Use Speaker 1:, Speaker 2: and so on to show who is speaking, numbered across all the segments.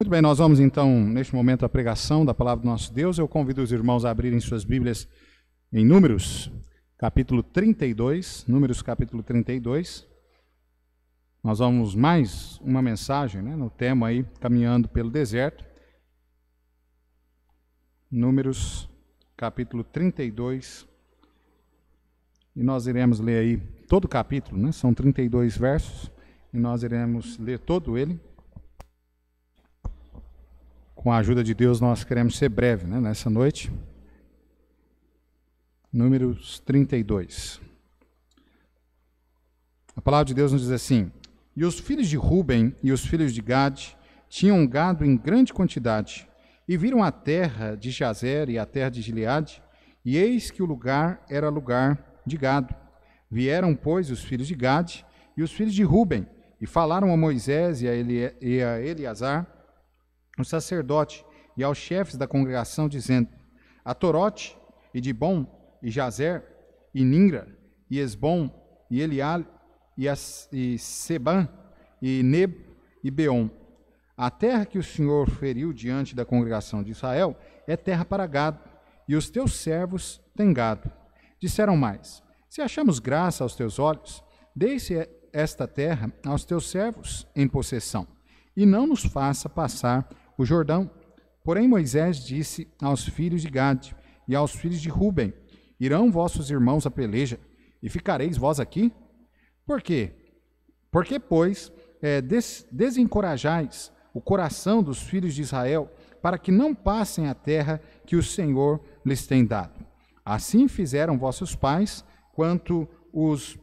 Speaker 1: Muito bem, nós vamos então, neste momento, à pregação da palavra do nosso Deus. Eu convido os irmãos a abrirem suas Bíblias em Números, capítulo 32. Números, capítulo 32. Nós vamos mais uma mensagem, no tema aí, caminhando pelo deserto. Números, capítulo 32. E nós iremos ler aí todo o capítulo, São 32 versos. E nós iremos ler todo ele. Com a ajuda de Deus, nós queremos ser breve, nessa noite. Números 32. A palavra de Deus nos diz assim: E os filhos de Ruben e os filhos de Gade tinham gado em grande quantidade, e viram a terra de Jazer e a terra de Gileade, e eis que o lugar era lugar de gado. Vieram, pois, os filhos de Gade e os filhos de Ruben, e falaram a Moisés e a Eleazar, o sacerdote, e aos chefes da congregação, dizendo: Atorote, e Dibom, e Jazer, e Ninra, e Esbom, e Elial, e Sebã, e Neb, e Beom. A terra que o Senhor feriu diante da congregação de Israel é terra para gado, e os teus servos têm gado. Disseram mais: Se achamos graça aos teus olhos, deixe esta terra aos teus servos em possessão, e não nos faça passar o Jordão. Porém Moisés disse aos filhos de Gade e aos filhos de Ruben: Irão vossos irmãos à peleja, e ficareis vós aqui? Por quê? Porque, pois, desencorajais o coração dos filhos de Israel, para que não passem a terra que o Senhor lhes tem dado. Assim fizeram vossos pais, quanto os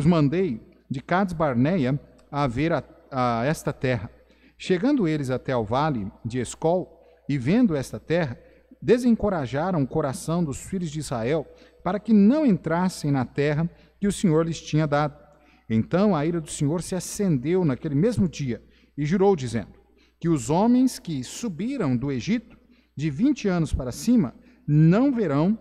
Speaker 1: mandei de Cades Barneia a ver a esta terra. Chegando eles até ao vale de Escol, e vendo esta terra, desencorajaram o coração dos filhos de Israel, para que não entrassem na terra que o Senhor lhes tinha dado. Então a ira do Senhor se acendeu naquele mesmo dia, e jurou, dizendo: Que os homens que subiram do Egito, de 20 anos para cima, não verão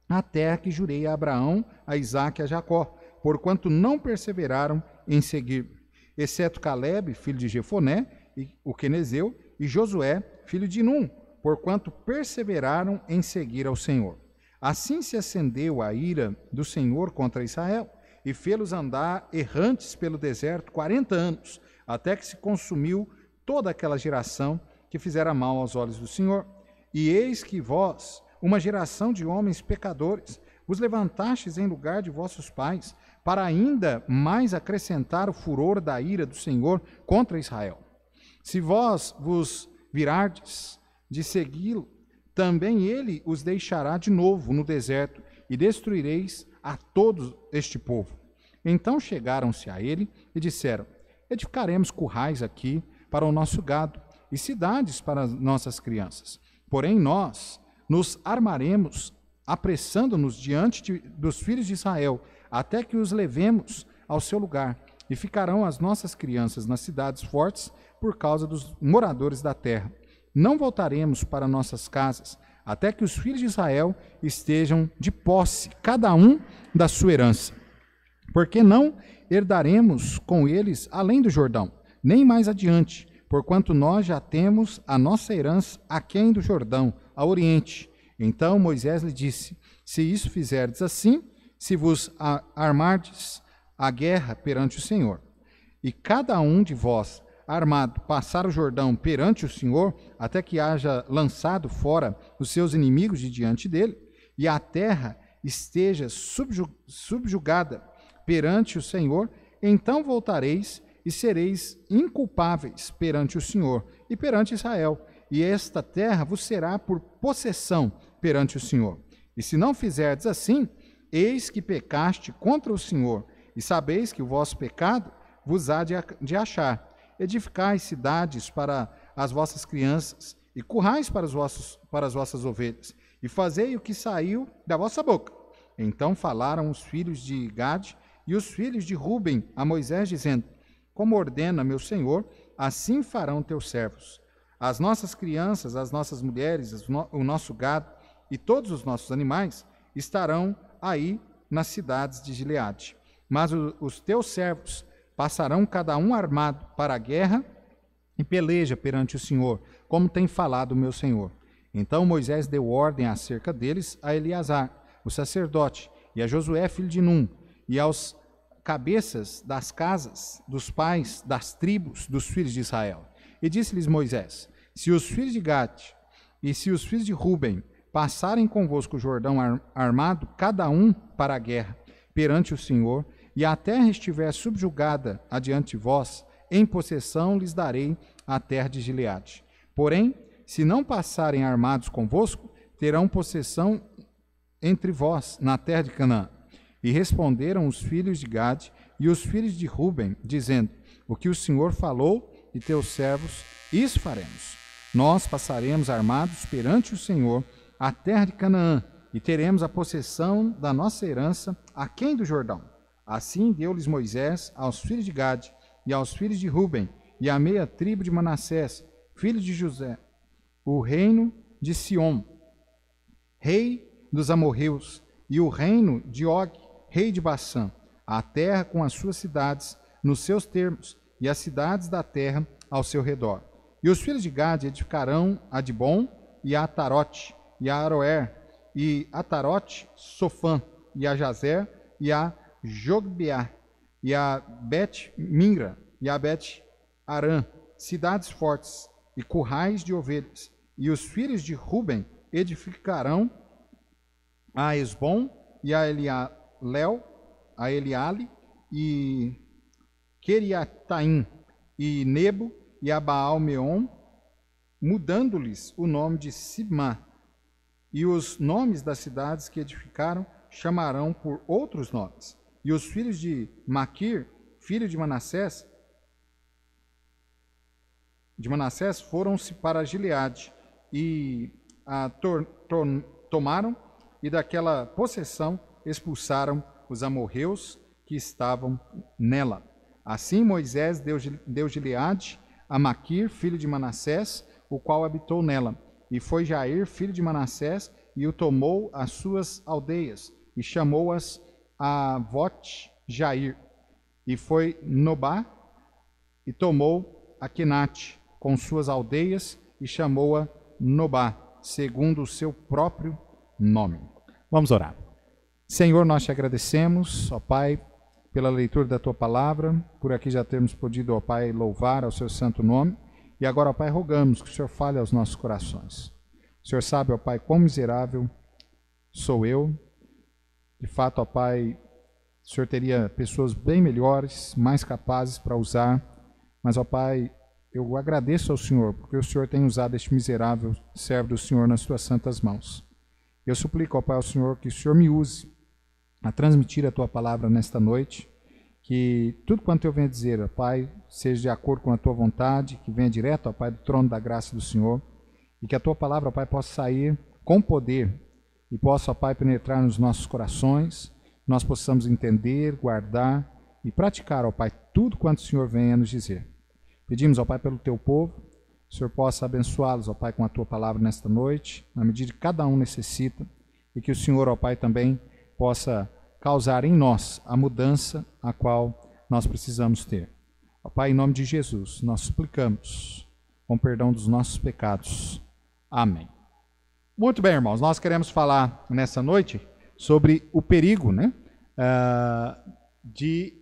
Speaker 1: a terra que jurei a Abraão, a Isaque e a Jacó, porquanto não perseveraram em seguir, exceto Caleb, filho de Jefoné, o quenezeu, e Josué, filho de Num, porquanto perseveraram em seguir ao Senhor. Assim se acendeu a ira do Senhor contra Israel, e fê-los andar errantes pelo deserto 40 anos, até que se consumiu toda aquela geração que fizera mal aos olhos do Senhor. E eis que vós, uma geração de homens pecadores, vos levantastes em lugar de vossos pais, para ainda mais acrescentar o furor da ira do Senhor contra Israel. Se vós vos virardes de segui-lo, também ele os deixará de novo no deserto, e destruireis a todo este povo. Então chegaram-se a ele e disseram: Edificaremos currais aqui para o nosso gado, e cidades para as nossas crianças. Porém nós nos armaremos, apressando-nos diante dos filhos de Israel, até que os levemos ao seu lugar, e ficarão as nossas crianças nas cidades fortes, por causa dos moradores da terra. Não voltaremos para nossas casas, até que os filhos de Israel estejam de posse, cada um da sua herança. Porque não herdaremos com eles além do Jordão, nem mais adiante, porquanto nós já temos a nossa herança aquém do Jordão, a oriente. Então Moisés lhe disse: Se isso fizerdes assim, se vos armardes a guerra perante o Senhor, e cada um de vós armado passar o Jordão perante o Senhor, até que haja lançado fora os seus inimigos de diante dele, e a terra esteja subjugada perante o Senhor, então voltareis e sereis inculpáveis perante o Senhor e perante Israel, e esta terra vos será por possessão perante o Senhor. E se não fizerdes assim, eis que pecaste contra o Senhor, e sabeis que o vosso pecado vos há de achar. Edificai cidades para as vossas crianças, e currais para as vossas ovelhas, e fazei o que saiu da vossa boca. Então falaram os filhos de Gade e os filhos de Ruben a Moisés, dizendo: Como ordena meu senhor, assim farão teus servos. As nossas crianças, as nossas mulheres, o nosso gado e todos os nossos animais estarão aí nas cidades de Gileade. Mas os teus servos passarão cada um armado para a guerra, e peleja perante o Senhor, como tem falado o meu senhor. Então Moisés deu ordem acerca deles a Eleazar, o sacerdote, e a Josué, filho de Num, e aos cabeças das casas dos pais das tribos dos filhos de Israel. E disse-lhes Moisés: se os filhos de Gade e se os filhos de Ruben passarem convosco o Jordão armado, cada um para a guerra, perante o Senhor, e a terra estiver subjugada adiante de vós, em possessão lhes darei a terra de Gileade. Porém, se não passarem armados convosco, terão possessão entre vós na terra de Canaã. E responderam os filhos de Gade e os filhos de Ruben, dizendo: o que o Senhor falou de teus servos, isso faremos. Nós passaremos armados perante o Senhor a terra de Canaã, e teremos a possessão da nossa herança aquém do Jordão. Assim deu-lhes Moisés aos filhos de Gade e aos filhos de Ruben, e à meia tribo de Manassés, filho de José, o reino de Sion, rei dos amorreus, e o reino de Og, rei de Bassã, a terra com as suas cidades nos seus termos, e as cidades da terra ao seu redor. E os filhos de Gade edificarão a Dibon, e a Atarote, e a Aroer, e Atarote, Sofã, e a Jazer, e a Jogbeá, e a Bet-Mingra, e a Bet-Arã, cidades fortes, e currais de ovelhas. E os filhos de Ruben edificarão a Esbom, e a Elialel, a Eliale, e Queriataim, e Nebo, e a Baal-Meon, mudando-lhes o nome de Sibmá. E os nomes das cidades que edificaram chamarão por outros nomes. E os filhos de Maquir, filho de Manassés, foram-se para Gileade, e a tomaram, e daquela possessão expulsaram os amorreus que estavam nela. Assim Moisés deu Gileade a Maquir, filho de Manassés, o qual habitou nela. E foi Jair, filho de Manassés, e o tomou as suas aldeias, e chamou-as a Vote-Jair. E foi Nobá, e tomou a Quenate, com suas aldeias, e chamou-a Nobá, segundo o seu próprio nome. Vamos orar. Senhor, nós te agradecemos, ó Pai, pela leitura da tua palavra, por aqui já termos podido, ó Pai, louvar ao seu santo nome. E agora, ó Pai, rogamos que o Senhor fale aos nossos corações. O Senhor sabe, ó Pai, quão miserável sou eu. De fato, ó Pai, o Senhor teria pessoas bem melhores, mais capazes para usar. Mas, ó Pai, eu agradeço ao Senhor, porque o Senhor tem usado este miserável servo do Senhor nas tuas santas mãos. Eu suplico, ó Pai, ao Senhor, que o Senhor me use a transmitir a tua palavra nesta noite, que tudo quanto eu venho dizer, ó Pai, seja de acordo com a tua vontade, que venha direto, ó Pai, do trono da graça do Senhor, e que a tua palavra, ó Pai, possa sair com poder e possa, ó Pai, penetrar nos nossos corações, nós possamos entender, guardar e praticar, ó Pai, tudo quanto o Senhor venha nos dizer. Pedimos, ó Pai, pelo teu povo, que o Senhor possa abençoá-los, ó Pai, com a tua palavra nesta noite, na medida que cada um necessita, e que o Senhor, ó Pai, também possa causar em nós a mudança a qual nós precisamos ter. Ó Pai, em nome de Jesus, nós suplicamos com perdão dos nossos pecados. Amém. Muito bem, irmãos, nós queremos falar nessa noite sobre o perigo, né, de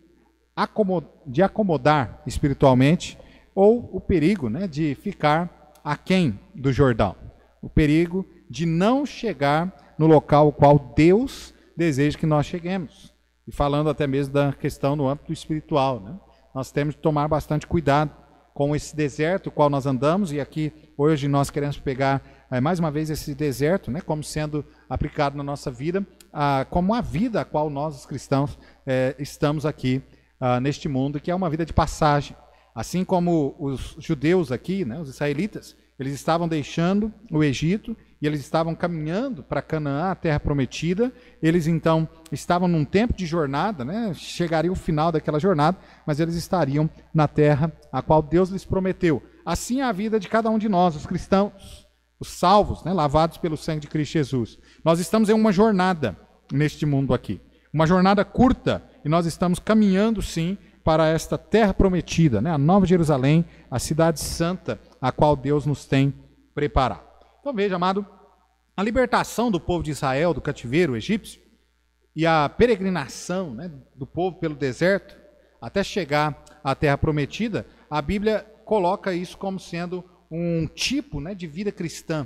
Speaker 1: acomodar espiritualmente, ou o perigo, né, de ficar aquém do Jordão. O perigo de não chegar no local ao qual Deus deseja que nós cheguemos. E falando até mesmo da questão no âmbito espiritual, né? Nós temos que tomar bastante cuidado com esse deserto o qual nós andamos, e aqui hoje nós queremos pegar mais uma vez esse deserto, né, como sendo aplicado na nossa vida, como a vida a qual nós, os cristãos, estamos aqui neste mundo, que é uma vida de passagem. Assim como os judeus aqui, né, os israelitas, eles estavam deixando o Egito e eles estavam caminhando para Canaã, a terra prometida. Eles então estavam num tempo de jornada, né? Chegaria o final daquela jornada, mas eles estariam na terra a qual Deus lhes prometeu. Assim é a vida de cada um de nós, os cristãos, os salvos, né? Lavados pelo sangue de Cristo Jesus. Nós estamos em uma jornada neste mundo aqui, uma jornada curta, e nós estamos caminhando sim para esta terra prometida, né? A Nova Jerusalém, a cidade santa, a qual Deus nos tem preparado. Então veja, amado, a libertação do povo de Israel do cativeiro egípcio e a peregrinação, né, do povo pelo deserto até chegar à terra prometida, a Bíblia coloca isso como sendo um tipo, né, de vida cristã,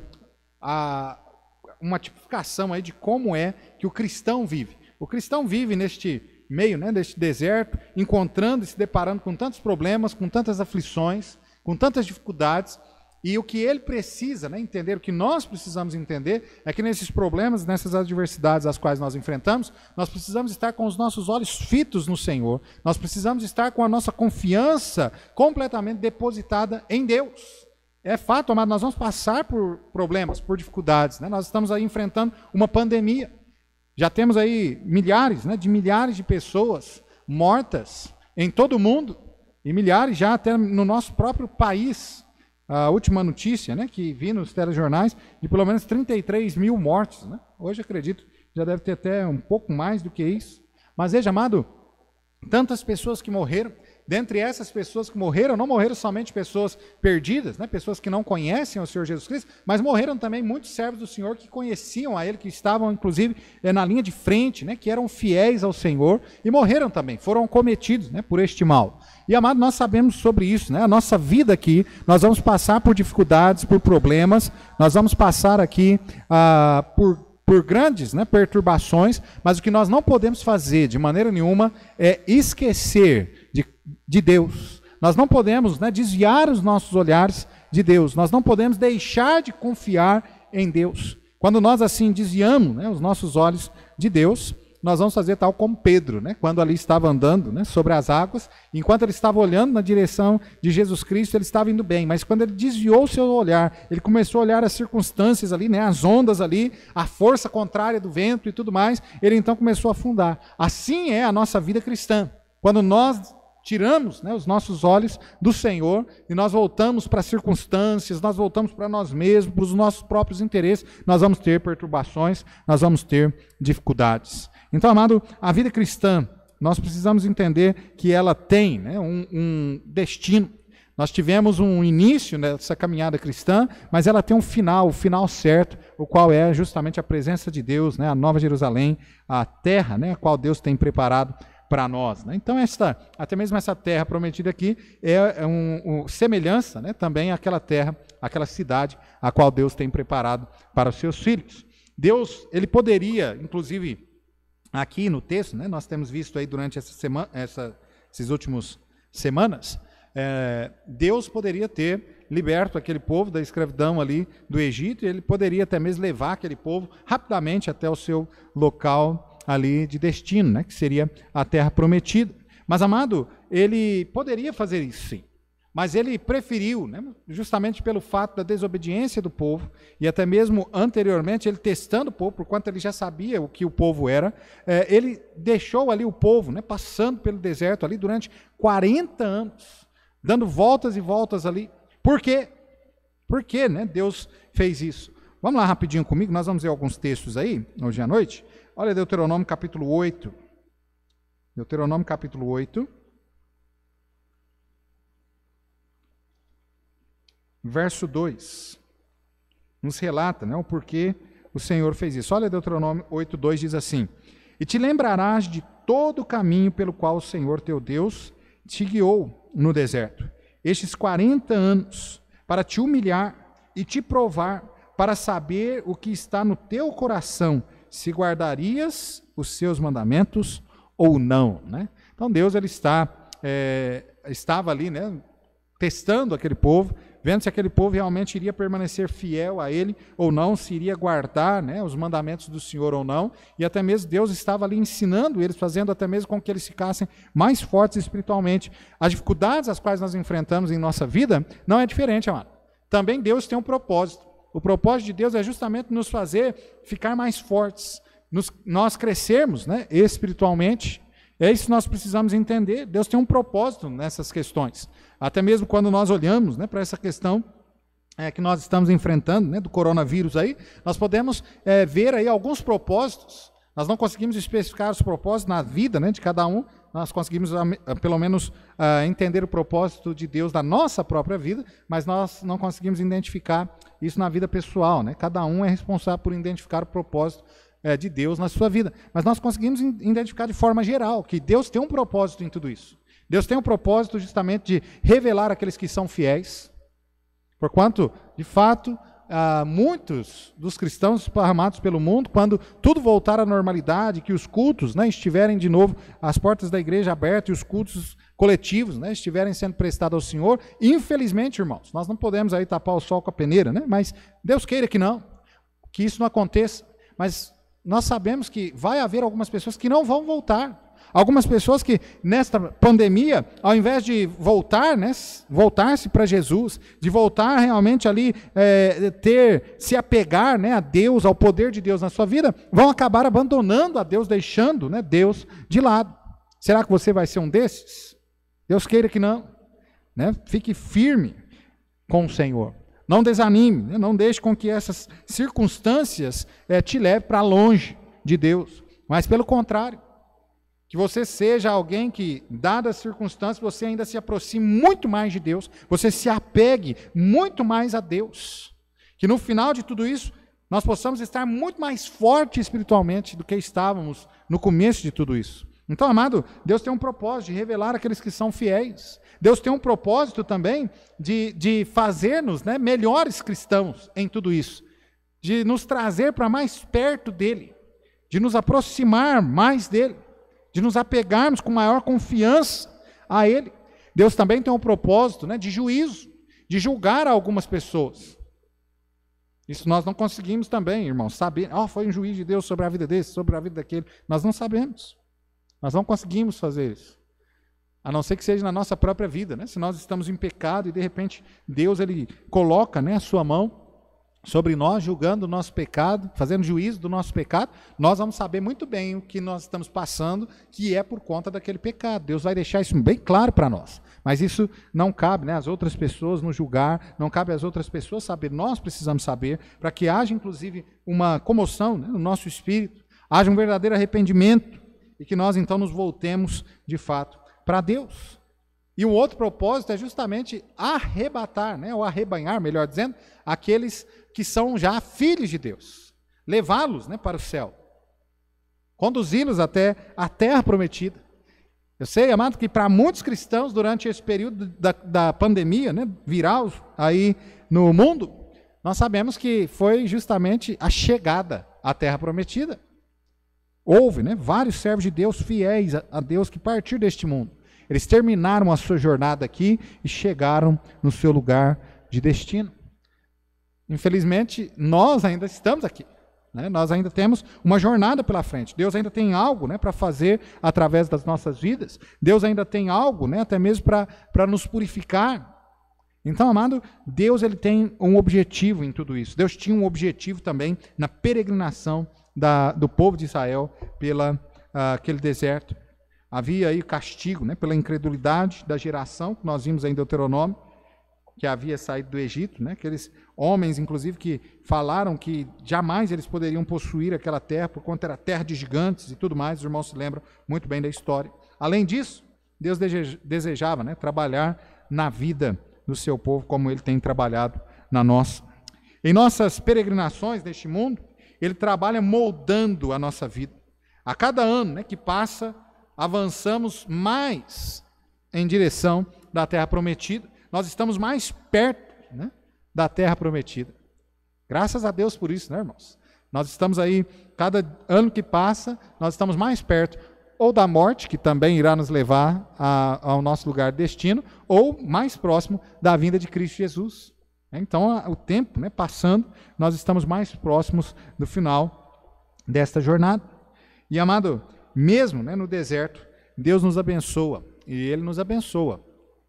Speaker 1: uma tipificação aí de como é que o cristão vive. O cristão vive neste meio, né, deste deserto, encontrando e se deparando com tantos problemas, com tantas aflições, com tantas dificuldades, e o que ele precisa, né, entender, o que nós precisamos entender, é que nesses problemas, nessas adversidades às quais nós enfrentamos, nós precisamos estar com os nossos olhos fitos no Senhor, nós precisamos estar com a nossa confiança completamente depositada em Deus. É fato, amado, nós vamos passar por problemas, por dificuldades, né? Nós estamos aí enfrentando uma pandemia, já temos aí milhares, né, de milhares de pessoas mortas em todo o mundo, e milhares já até no nosso próprio país. A última notícia, né, que vi nos telejornais, de pelo menos 33 mil mortes, né? Hoje acredito já deve ter até um pouco mais do que isso. Mas veja, amado, tantas pessoas que morreram. Dentre essas pessoas que morreram, não morreram somente pessoas perdidas, né, pessoas que não conhecem o Senhor Jesus Cristo, mas morreram também muitos servos do Senhor que conheciam a Ele, que estavam inclusive na linha de frente, né, que eram fiéis ao Senhor, e morreram também, foram cometidos, né, por este mal. E, amado, nós sabemos sobre isso, né? A nossa vida aqui, nós vamos passar por dificuldades, por problemas, nós vamos passar aqui por grandes, né, perturbações, mas o que nós não podemos fazer de maneira nenhuma é esquecer de Deus. Nós não podemos, né, desviar os nossos olhares de Deus, nós não podemos deixar de confiar em Deus. Quando nós assim desviamos, né, os nossos olhos de Deus, nós vamos fazer tal como Pedro, né, quando ali estava andando, né, sobre as águas, enquanto ele estava olhando na direção de Jesus Cristo, ele estava indo bem, mas quando ele desviou o seu olhar, ele começou a olhar as circunstâncias ali, né, as ondas ali, a força contrária do vento e tudo mais, ele então começou a afundar. Assim é a nossa vida cristã. Quando nós tiramos, né, os nossos olhos do Senhor e nós voltamos para as circunstâncias, nós voltamos para nós mesmos, para os nossos próprios interesses, nós vamos ter perturbações, nós vamos ter dificuldades. Então, amado, a vida cristã, nós precisamos entender que ela tem, né, um destino. Nós tivemos um início nessa caminhada cristã, mas ela tem um final, o final certo, o qual é justamente a presença de Deus, né, a Nova Jerusalém, a terra, né, a qual Deus tem preparado para nós, né? Então, até mesmo essa terra prometida aqui é semelhança, né, também àquela terra, àquela cidade, a qual Deus tem preparado para os seus filhos. Deus, ele poderia, inclusive, aqui no texto, né, nós temos visto aí durante essas últimas semanas, Deus poderia ter liberto aquele povo da escravidão ali do Egito, e ele poderia até mesmo levar aquele povo rapidamente até o seu local ali de destino, né, que seria a terra prometida. Mas, amado, ele poderia fazer isso sim, mas ele preferiu, né, justamente pelo fato da desobediência do povo, e até mesmo anteriormente ele testando o povo, por quanto ele já sabia o que o povo era, ele deixou ali o povo, né, passando pelo deserto ali durante 40 anos, dando voltas e voltas ali. Por quê? Por que, né, Deus fez isso? Vamos lá rapidinho comigo, nós vamos ver alguns textos aí, hoje à noite. Olha Deuteronômio capítulo 8. Deuteronômio capítulo 8. Verso 2. Nos relata, né, o porquê o Senhor fez isso. Olha Deuteronômio 8, 2 diz assim: E te lembrarás de todo o caminho pelo qual o Senhor teu Deus te guiou no deserto, estes 40 anos, para te humilhar e te provar, para saber o que está no teu coração, se guardarias os seus mandamentos ou não, né? Então Deus ele estava ali, né, testando aquele povo, vendo se aquele povo realmente iria permanecer fiel a Ele ou não, se iria guardar, né, os mandamentos do Senhor ou não, e até mesmo Deus estava ali ensinando eles, fazendo até mesmo com que eles ficassem mais fortes espiritualmente. As dificuldades às quais nós enfrentamos em nossa vida não é diferente, amado. Também Deus tem um propósito. O propósito de Deus é justamente nos fazer ficar mais fortes, nós crescermos, né, espiritualmente. É isso que nós precisamos entender. Deus tem um propósito nessas questões. Até mesmo quando nós olhamos, né, para essa questão que nós estamos enfrentando, né, do coronavírus aí, nós podemos ver aí alguns propósitos. Nós não conseguimos especificar os propósitos na vida, né, de cada um nós conseguimos pelo menos entender o propósito de Deus da nossa própria vida, mas nós não conseguimos identificar isso na vida pessoal, né? Cada um é responsável por identificar o propósito de Deus na sua vida. Mas nós conseguimos identificar de forma geral que Deus tem um propósito em tudo isso. Deus tem um propósito justamente de revelar aqueles que são fiéis, porquanto, de fato, muitos dos cristãos esparramados pelo mundo, quando tudo voltar à normalidade, que os cultos, né, estiverem de novo, as portas da igreja abertas e os cultos coletivos, né, estiverem sendo prestados ao Senhor, infelizmente, irmãos, nós não podemos aí tapar o sol com a peneira, né, mas Deus queira que não, que isso não aconteça, mas nós sabemos que vai haver algumas pessoas que não vão voltar. Algumas pessoas que, nesta pandemia, ao invés de voltar, né, voltar-se para Jesus, de voltar realmente ali, se apegar, né, a Deus, ao poder de Deus na sua vida, vão acabar abandonando a Deus, deixando, né, Deus de lado. Será que você vai ser um desses? Deus queira que não. Né? Fique firme com o Senhor. Não desanime, né? Não deixe com que essas circunstâncias te levem para longe de Deus, mas pelo contrário, que você seja alguém que, dadas as circunstâncias, você ainda se aproxime muito mais de Deus, você se apegue muito mais a Deus. Que no final de tudo isso, nós possamos estar muito mais fortes espiritualmente do que estávamos no começo de tudo isso. Então, amado, Deus tem um propósito de revelar aqueles que são fiéis. Deus tem um propósito também de fazer-nos, né, melhores cristãos em tudo isso. De nos trazer para mais perto dEle. De nos aproximar mais dEle. De nos apegarmos com maior confiança a Ele. Deus também tem um propósito, né, de juízo, de julgar algumas pessoas. Isso nós não conseguimos também, irmãos, saber, foi um juiz de Deus sobre a vida desse, sobre a vida daquele. Nós não sabemos. Nós não conseguimos fazer isso. A não ser que seja na nossa própria vida, né? Se nós estamos em pecado e de repente Deus ele coloca, né, a sua mão sobre nós, julgando o nosso pecado, fazendo juízo do nosso pecado, nós vamos saber muito bem o que nós estamos passando, que é por conta daquele pecado. Deus vai deixar isso bem claro para nós. Mas isso não cabe, né, às outras pessoas nos julgar, não cabe às outras pessoas saber. Nós precisamos saber, para que haja inclusive uma comoção, né, no nosso espírito, haja um verdadeiro arrependimento e que nós então nos voltemos de fato para Deus. E um outro propósito é justamente arrebatar, né, ou arrebanhar, melhor dizendo, aqueles que são já filhos de Deus. Levá-los, né, para o céu. Conduzi-los até a terra prometida. Eu sei, amado, que para muitos cristãos, durante esse período da pandemia, né, viral aí no mundo, nós sabemos que foi justamente a chegada à terra prometida. Houve, né, vários servos de Deus fiéis a Deus que partiram deste mundo. Eles terminaram a sua jornada aqui e chegaram no seu lugar de destino. Infelizmente, nós ainda estamos aqui. Né? Nós ainda temos uma jornada pela frente. Deus ainda tem algo, né, para fazer através das nossas vidas. Deus ainda tem algo, né, até mesmo para nos purificar. Então, amado, Deus ele tem um objetivo em tudo isso. Deus tinha um objetivo também na peregrinação do povo de Israel pela aquele deserto. Havia aí castigo, né, pela incredulidade da geração, que nós vimos aí em Deuteronômio, que havia saído do Egito, né, aqueles homens, inclusive, que falaram que jamais eles poderiam possuir aquela terra, por conta era terra de gigantes e tudo mais, os irmãos se lembram muito bem da história. Além disso, Deus desejava, né, trabalhar na vida do seu povo, como Ele tem trabalhado na nossa. Em nossas peregrinações neste mundo, Ele trabalha moldando a nossa vida. A cada ano, né, que passa, avançamos mais em direção da terra prometida. Nós estamos mais perto, né, da terra prometida. Graças a Deus por isso, né, irmãos? Nós estamos aí, cada ano que passa, nós estamos mais perto ou da morte, que também irá nos levar ao nosso lugar de destino, ou mais próximo da vinda de Cristo Jesus. Então, o tempo, né, passando, nós estamos mais próximos do final desta jornada. E, amado, mesmo, né, no deserto, Deus nos abençoa, e Ele nos abençoa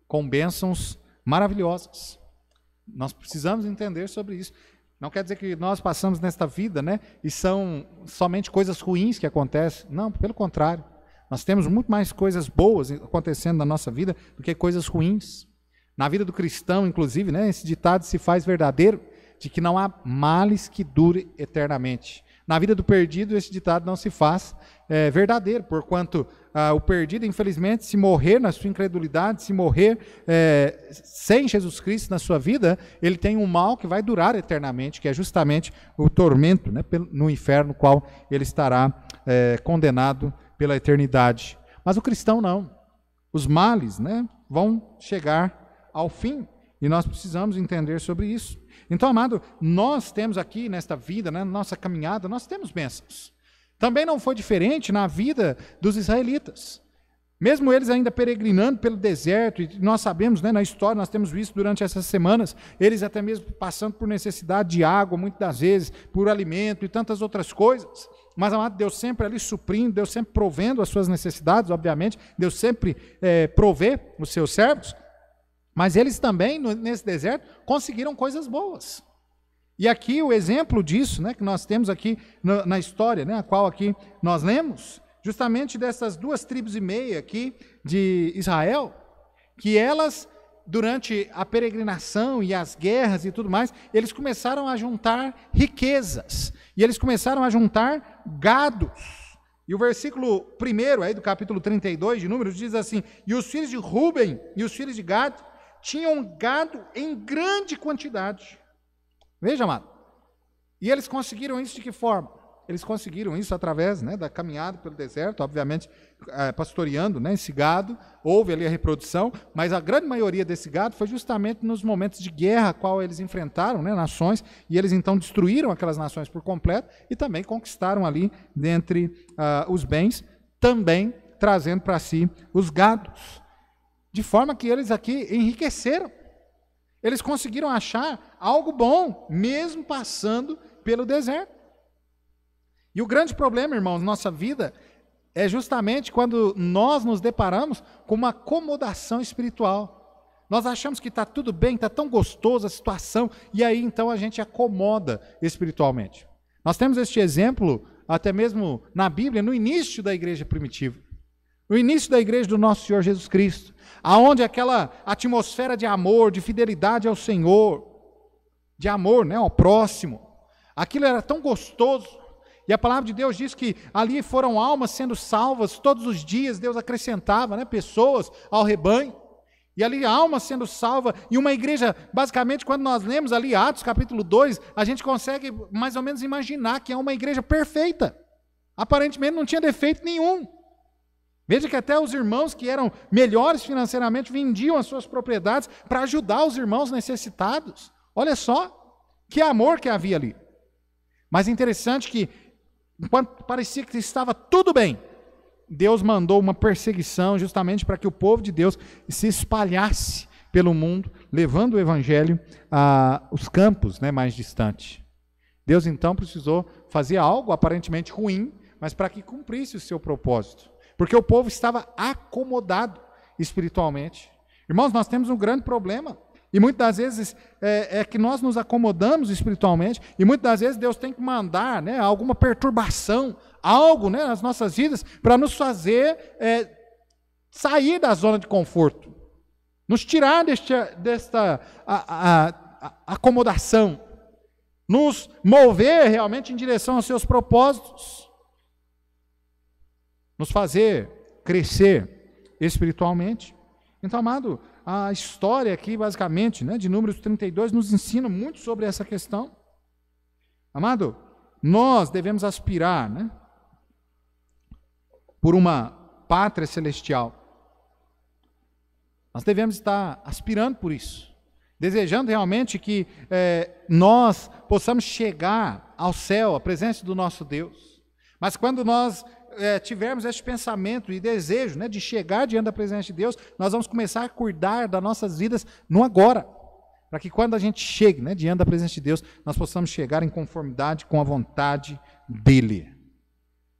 Speaker 1: com bênçãos maravilhosas. Nós precisamos entender sobre isso. Não quer dizer que nós passamos nesta vida, né, e são somente coisas ruins que acontecem. Não, pelo contrário. Nós temos muito mais coisas boas acontecendo na nossa vida do que coisas ruins. Na vida do cristão, inclusive, né, esse ditado se faz verdadeiro, de que não há males que dure eternamente. Na vida do perdido, esse ditado não se faz, verdadeiro, porquanto o perdido, infelizmente, se morrer na sua incredulidade, se morrer sem Jesus Cristo na sua vida, ele tem um mal que vai durar eternamente, que é justamente o tormento, né, no inferno, no qual ele estará condenado pela eternidade. Mas o cristão não. Os males, né, vão chegar ao fim, e nós precisamos entender sobre isso. Então, amado, nós temos aqui nesta vida, né, na nossa caminhada, nós temos bênçãos. Também não foi diferente na vida dos israelitas. Mesmo eles ainda peregrinando pelo deserto, e nós sabemos, né, na história, nós temos visto durante essas semanas, eles até mesmo passando por necessidade de água, muitas das vezes, por alimento e tantas outras coisas. Mas, amado, Deus sempre ali suprindo, Deus sempre provendo as suas necessidades, obviamente, Deus sempre provê os seus servos, mas eles também, nesse deserto, conseguiram coisas boas. E aqui o exemplo disso, né, que nós temos aqui na história, né, a qual aqui nós lemos, justamente dessas 2,5 tribos aqui de Israel, que elas, durante a peregrinação e as guerras e tudo mais, eles começaram a juntar riquezas, e eles começaram a juntar gados. E o versículo 1 aí do capítulo 32 de Números diz assim: e os filhos de Ruben e os filhos de Gad tinham gado em grande quantidade. Veja, amado. E eles conseguiram isso de que forma? Eles conseguiram isso através, né, da caminhada pelo deserto, obviamente pastoreando, né, esse gado. Houve ali a reprodução, mas a grande maioria desse gado foi justamente nos momentos de guerra a qual eles enfrentaram, né, nações, e eles então destruíram aquelas nações por completo e também conquistaram ali dentre os bens, também trazendo para si os gados. De forma que eles aqui enriqueceram. Eles conseguiram achar algo bom, mesmo passando pelo deserto. E o grande problema, irmãos, na nossa vida, é justamente quando nós nos deparamos com uma acomodação espiritual. Nós achamos que está tudo bem, está tão gostoso a situação, e aí então a gente acomoda espiritualmente. Nós temos este exemplo, até mesmo na Bíblia, no início da igreja primitiva. No início da igreja do nosso Senhor Jesus Cristo, aonde aquela atmosfera de amor, de fidelidade ao Senhor, de amor, né, ao próximo, aquilo era tão gostoso, e a palavra de Deus diz que ali foram almas sendo salvas, todos os dias Deus acrescentava, né, pessoas ao rebanho, e ali almas sendo salvas, e uma igreja, basicamente, quando nós lemos ali Atos capítulo 2, a gente consegue mais ou menos imaginar que é uma igreja perfeita, aparentemente não tinha defeito nenhum. Veja que até os irmãos que eram melhores financeiramente vendiam as suas propriedades para ajudar os irmãos necessitados. Olha só que amor que havia ali. Mas interessante que, enquanto parecia que estava tudo bem, Deus mandou uma perseguição justamente para que o povo de Deus se espalhasse pelo mundo, levando o evangelho aos campos, né, mais distantes. Deus então precisou fazer algo aparentemente ruim, mas para que cumprisse o seu propósito. Porque o povo estava acomodado espiritualmente. Irmãos, nós temos um grande problema. E muitas das vezes é que nós nos acomodamos espiritualmente. E muitas das vezes Deus tem que mandar, né, alguma perturbação, algo, né, nas nossas vidas, para nos fazer sair da zona de conforto. Nos tirar desta acomodação. Nos mover realmente em direção aos seus propósitos. Nos fazer crescer espiritualmente. Então, amado, a história aqui, basicamente, né, de Números 32, nos ensina muito sobre essa questão. Amado, nós devemos aspirar, né, por uma pátria celestial. Nós devemos estar aspirando por isso. Desejando realmente que nós possamos chegar ao céu, à presença do nosso Deus. Mas quando nós tivermos este pensamento e desejo, né, de chegar diante da presença de Deus, nós vamos começar a cuidar das nossas vidas no agora, para que quando a gente chegue, né, diante da presença de Deus, nós possamos chegar em conformidade com a vontade dEle,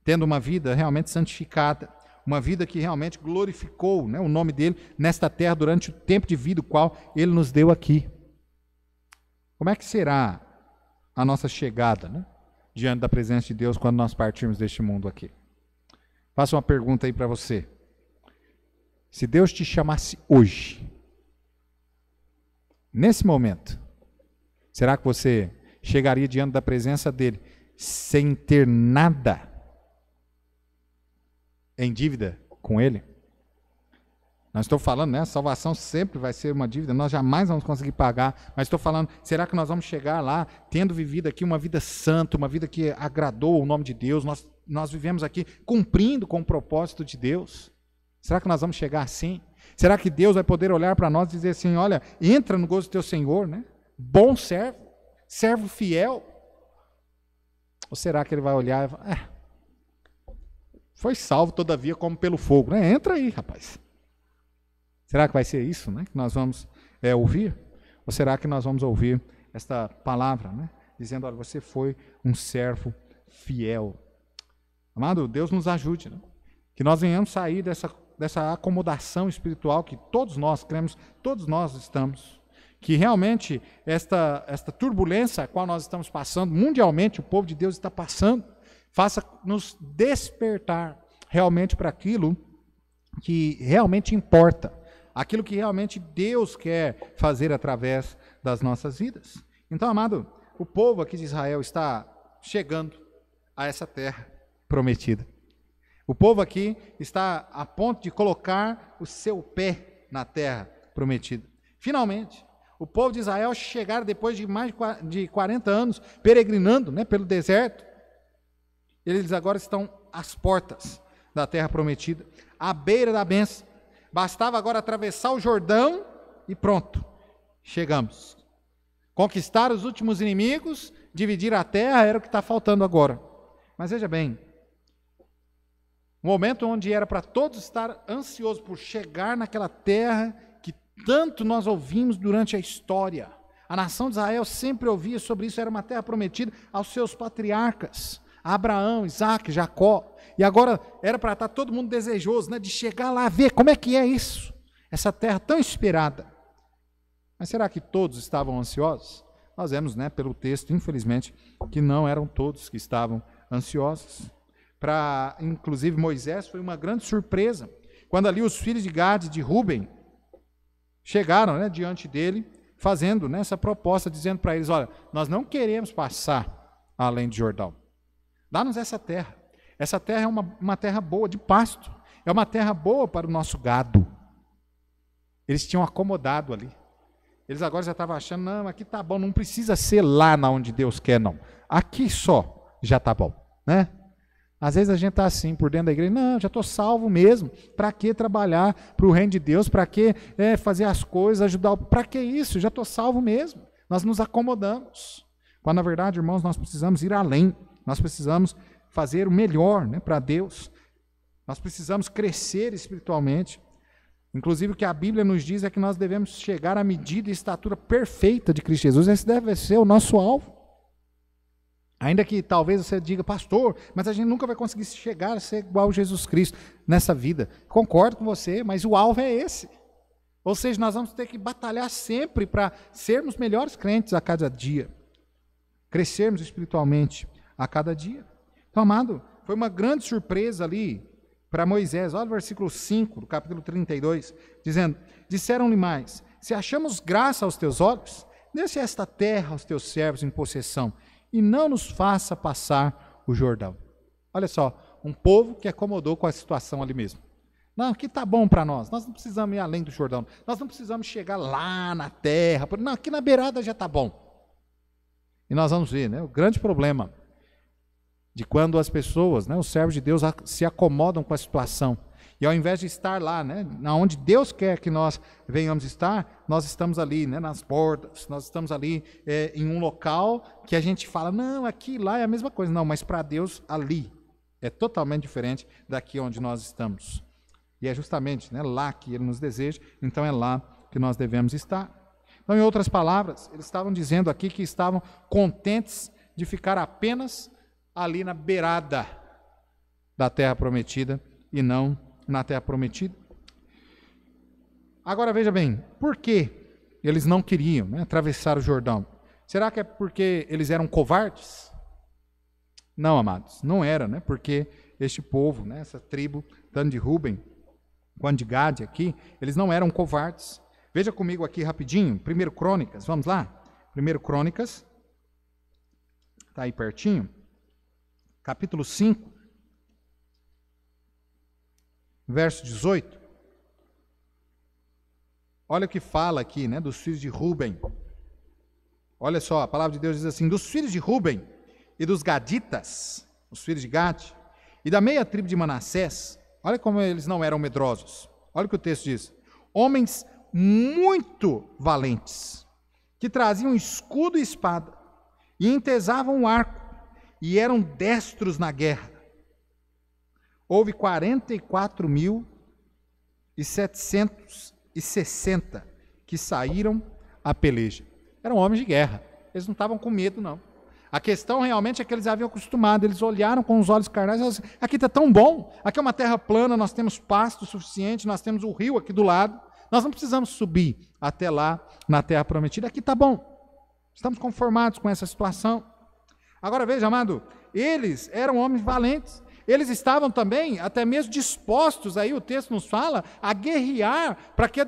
Speaker 1: tendo uma vida realmente santificada, uma vida que realmente glorificou, né, o nome dEle nesta terra durante o tempo de vida o qual Ele nos deu aqui. Como é que será a nossa chegada, né, diante da presença de Deus quando nós partirmos deste mundo aqui? Faço uma pergunta aí para você. Se Deus te chamasse hoje, nesse momento, será que você chegaria diante da presença dEle sem ter nada? em dívida com Ele? Não estou falando, né? A salvação sempre vai ser uma dívida, nós jamais vamos conseguir pagar. Mas estou falando, será que nós vamos chegar lá, tendo vivido aqui uma vida santa, uma vida que agradou o nome de Deus, nós vivemos aqui cumprindo com o propósito de Deus? Será que nós vamos chegar assim? Será que Deus vai poder olhar para nós e dizer assim, olha, entra no gozo do teu Senhor, né? Bom servo, servo fiel. Ou será que Ele vai olhar e falar, foi salvo todavia como pelo fogo, né? Entra aí, rapaz. Será que vai ser isso, né, que nós vamos ouvir? Ou será que nós vamos ouvir esta palavra, né, dizendo, olha, você foi um servo fiel? Amado, Deus nos ajude, né? Que nós venhamos sair dessa acomodação espiritual que todos nós cremos, todos nós estamos. Que realmente esta turbulência a qual nós estamos passando, mundialmente o povo de Deus está passando, faça nos despertar realmente para aquilo que realmente importa. Aquilo que realmente Deus quer fazer através das nossas vidas. Então, amado, o povo aqui de Israel está chegando a essa terra prometida. O povo aqui está a ponto de colocar o seu pé na terra prometida. Finalmente, o povo de Israel chegaram depois de mais de 40 anos peregrinando, né, pelo deserto. Eles agora estão às portas da terra prometida, à beira da bênção. Bastava agora atravessar o Jordão e pronto, chegamos. Conquistar os últimos inimigos, dividir a terra, era o que está faltando agora. Mas veja bem, um momento onde era para todos estar ansiosos por chegar naquela terra que tanto nós ouvimos durante a história. A nação de Israel sempre ouvia sobre isso, era uma terra prometida aos seus patriarcas. Abraão, Isaac, Jacó, e agora era para estar todo mundo desejoso, né, de chegar lá, ver como é que é isso, essa terra tão esperada. Mas será que todos estavam ansiosos? Nós vemos, né, pelo texto, infelizmente, que não eram todos que estavam ansiosos. Inclusive, Moisés foi uma grande surpresa, quando ali os filhos de Gade e de Ruben chegaram, né, diante dele, fazendo, né, essa proposta, dizendo para eles, olha, nós não queremos passar além de Jordão. Dá-nos essa terra. Essa terra é uma terra boa, de pasto. É uma terra boa para o nosso gado. Eles tinham acomodado ali. Eles agora já estavam achando, não, aqui está bom, não precisa ser lá onde Deus quer, não. Aqui só já está bom, né? Às vezes a gente está assim, por dentro da igreja, não, já estou salvo mesmo. Para que trabalhar para o reino de Deus? Para que fazer as coisas, ajudar? Para que isso? Já estou salvo mesmo. Nós nos acomodamos. Quando, na verdade, irmãos, nós precisamos ir além. Nós precisamos fazer o melhor, né, para Deus. Nós precisamos crescer espiritualmente. Inclusive, o que a Bíblia nos diz é que nós devemos chegar à medida e estatura perfeita de Cristo Jesus. Esse deve ser o nosso alvo. Ainda que talvez você diga, pastor, mas a gente nunca vai conseguir chegar a ser igual a Jesus Cristo nessa vida. Concordo com você, mas o alvo é esse. Ou seja, nós vamos ter que batalhar sempre para sermos melhores crentes a cada dia. Crescermos espiritualmente a cada dia. Então, amado, foi uma grande surpresa ali para Moisés. Olha o versículo 5 do capítulo 32, dizendo, disseram-lhe mais, se achamos graça aos teus olhos, dê-se esta terra aos teus servos em possessão, e não nos faça passar o Jordão. Olha só, um povo que acomodou com a situação ali mesmo. Não, aqui está bom para nós não precisamos ir além do Jordão, nós não precisamos chegar lá na terra, não, aqui na beirada já está bom. E nós vamos ver, né, o grande problema de quando as pessoas, né, os servos de Deus se acomodam com a situação. E ao invés de estar lá, né, onde Deus quer que nós venhamos estar, nós estamos ali, né, nas portas, nós estamos ali em um local que a gente fala, não, aqui lá é a mesma coisa. Não, mas para Deus ali é totalmente diferente daqui onde nós estamos. E é justamente, né, lá que Ele nos deseja, então é lá que nós devemos estar. Então, em outras palavras, eles estavam dizendo aqui que estavam contentes de ficar apenas ali na beirada da terra prometida e não na terra prometida. Agora veja bem, por que eles não queriam, né, atravessar o Jordão? Será que é porque eles eram covardes? Não, amados, não era, né? Porque este povo, né, essa tribo, tanto de Ruben quanto de Gade aqui, eles não eram covardes. Veja comigo aqui rapidinho, 1 Crônicas, vamos lá? 1 Crônicas, está aí pertinho, capítulo 5. verso 18. Olha o que fala aqui, né, dos filhos de Ruben. Olha só, a palavra de Deus diz assim: dos filhos de Ruben e dos gaditas, os filhos de Gade, e da meia tribo de Manassés, olha como eles não eram medrosos. Olha o que o texto diz: homens muito valentes, que traziam escudo e espada, e entesavam o arco, e eram destros na guerra. Houve 44.760 que saíram à peleja. Eram homens de guerra, eles não estavam com medo, não. A questão realmente é que eles haviam acostumado, eles olharam com os olhos carnais e falaram assim: aqui está tão bom, aqui é uma terra plana, nós temos pasto suficiente, nós temos o rio aqui do lado, nós não precisamos subir até lá na terra prometida, aqui está bom. Estamos conformados com essa situação. Agora veja, amado, eles eram homens valentes, eles estavam também até mesmo dispostos, aí o texto nos fala, a guerrear para que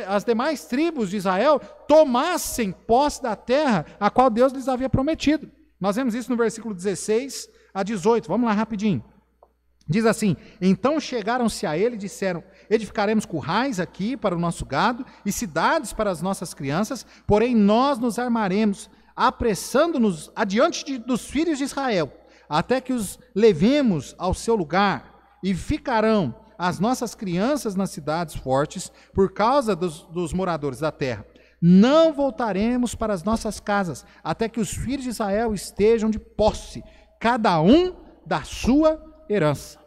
Speaker 1: as demais tribos de Israel tomassem posse da terra a qual Deus lhes havia prometido. Nós vemos isso no versículo 16 a 18, vamos lá rapidinho. Diz assim: então chegaram-se a ele e disseram: edificaremos currais aqui para o nosso gado e cidades para as nossas crianças, porém nós nos armaremos, apressando-nos adiante dos filhos de Israel, até que os levemos ao seu lugar, e ficarão as nossas crianças nas cidades fortes, por causa dos moradores da terra. Não voltaremos para as nossas casas, até que os filhos de Israel estejam de posse, cada um da sua herança.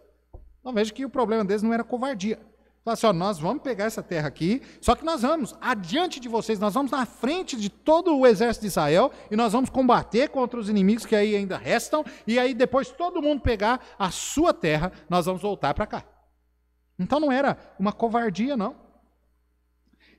Speaker 1: Então veja que o problema deles não era covardia. Fala assim: ó, nós vamos pegar essa terra aqui, só que nós vamos adiante de vocês, nós vamos na frente de todo o exército de Israel, e nós vamos combater contra os inimigos que aí ainda restam, e aí depois todo mundo pegar a sua terra, nós vamos voltar para cá. Então não era uma covardia, não.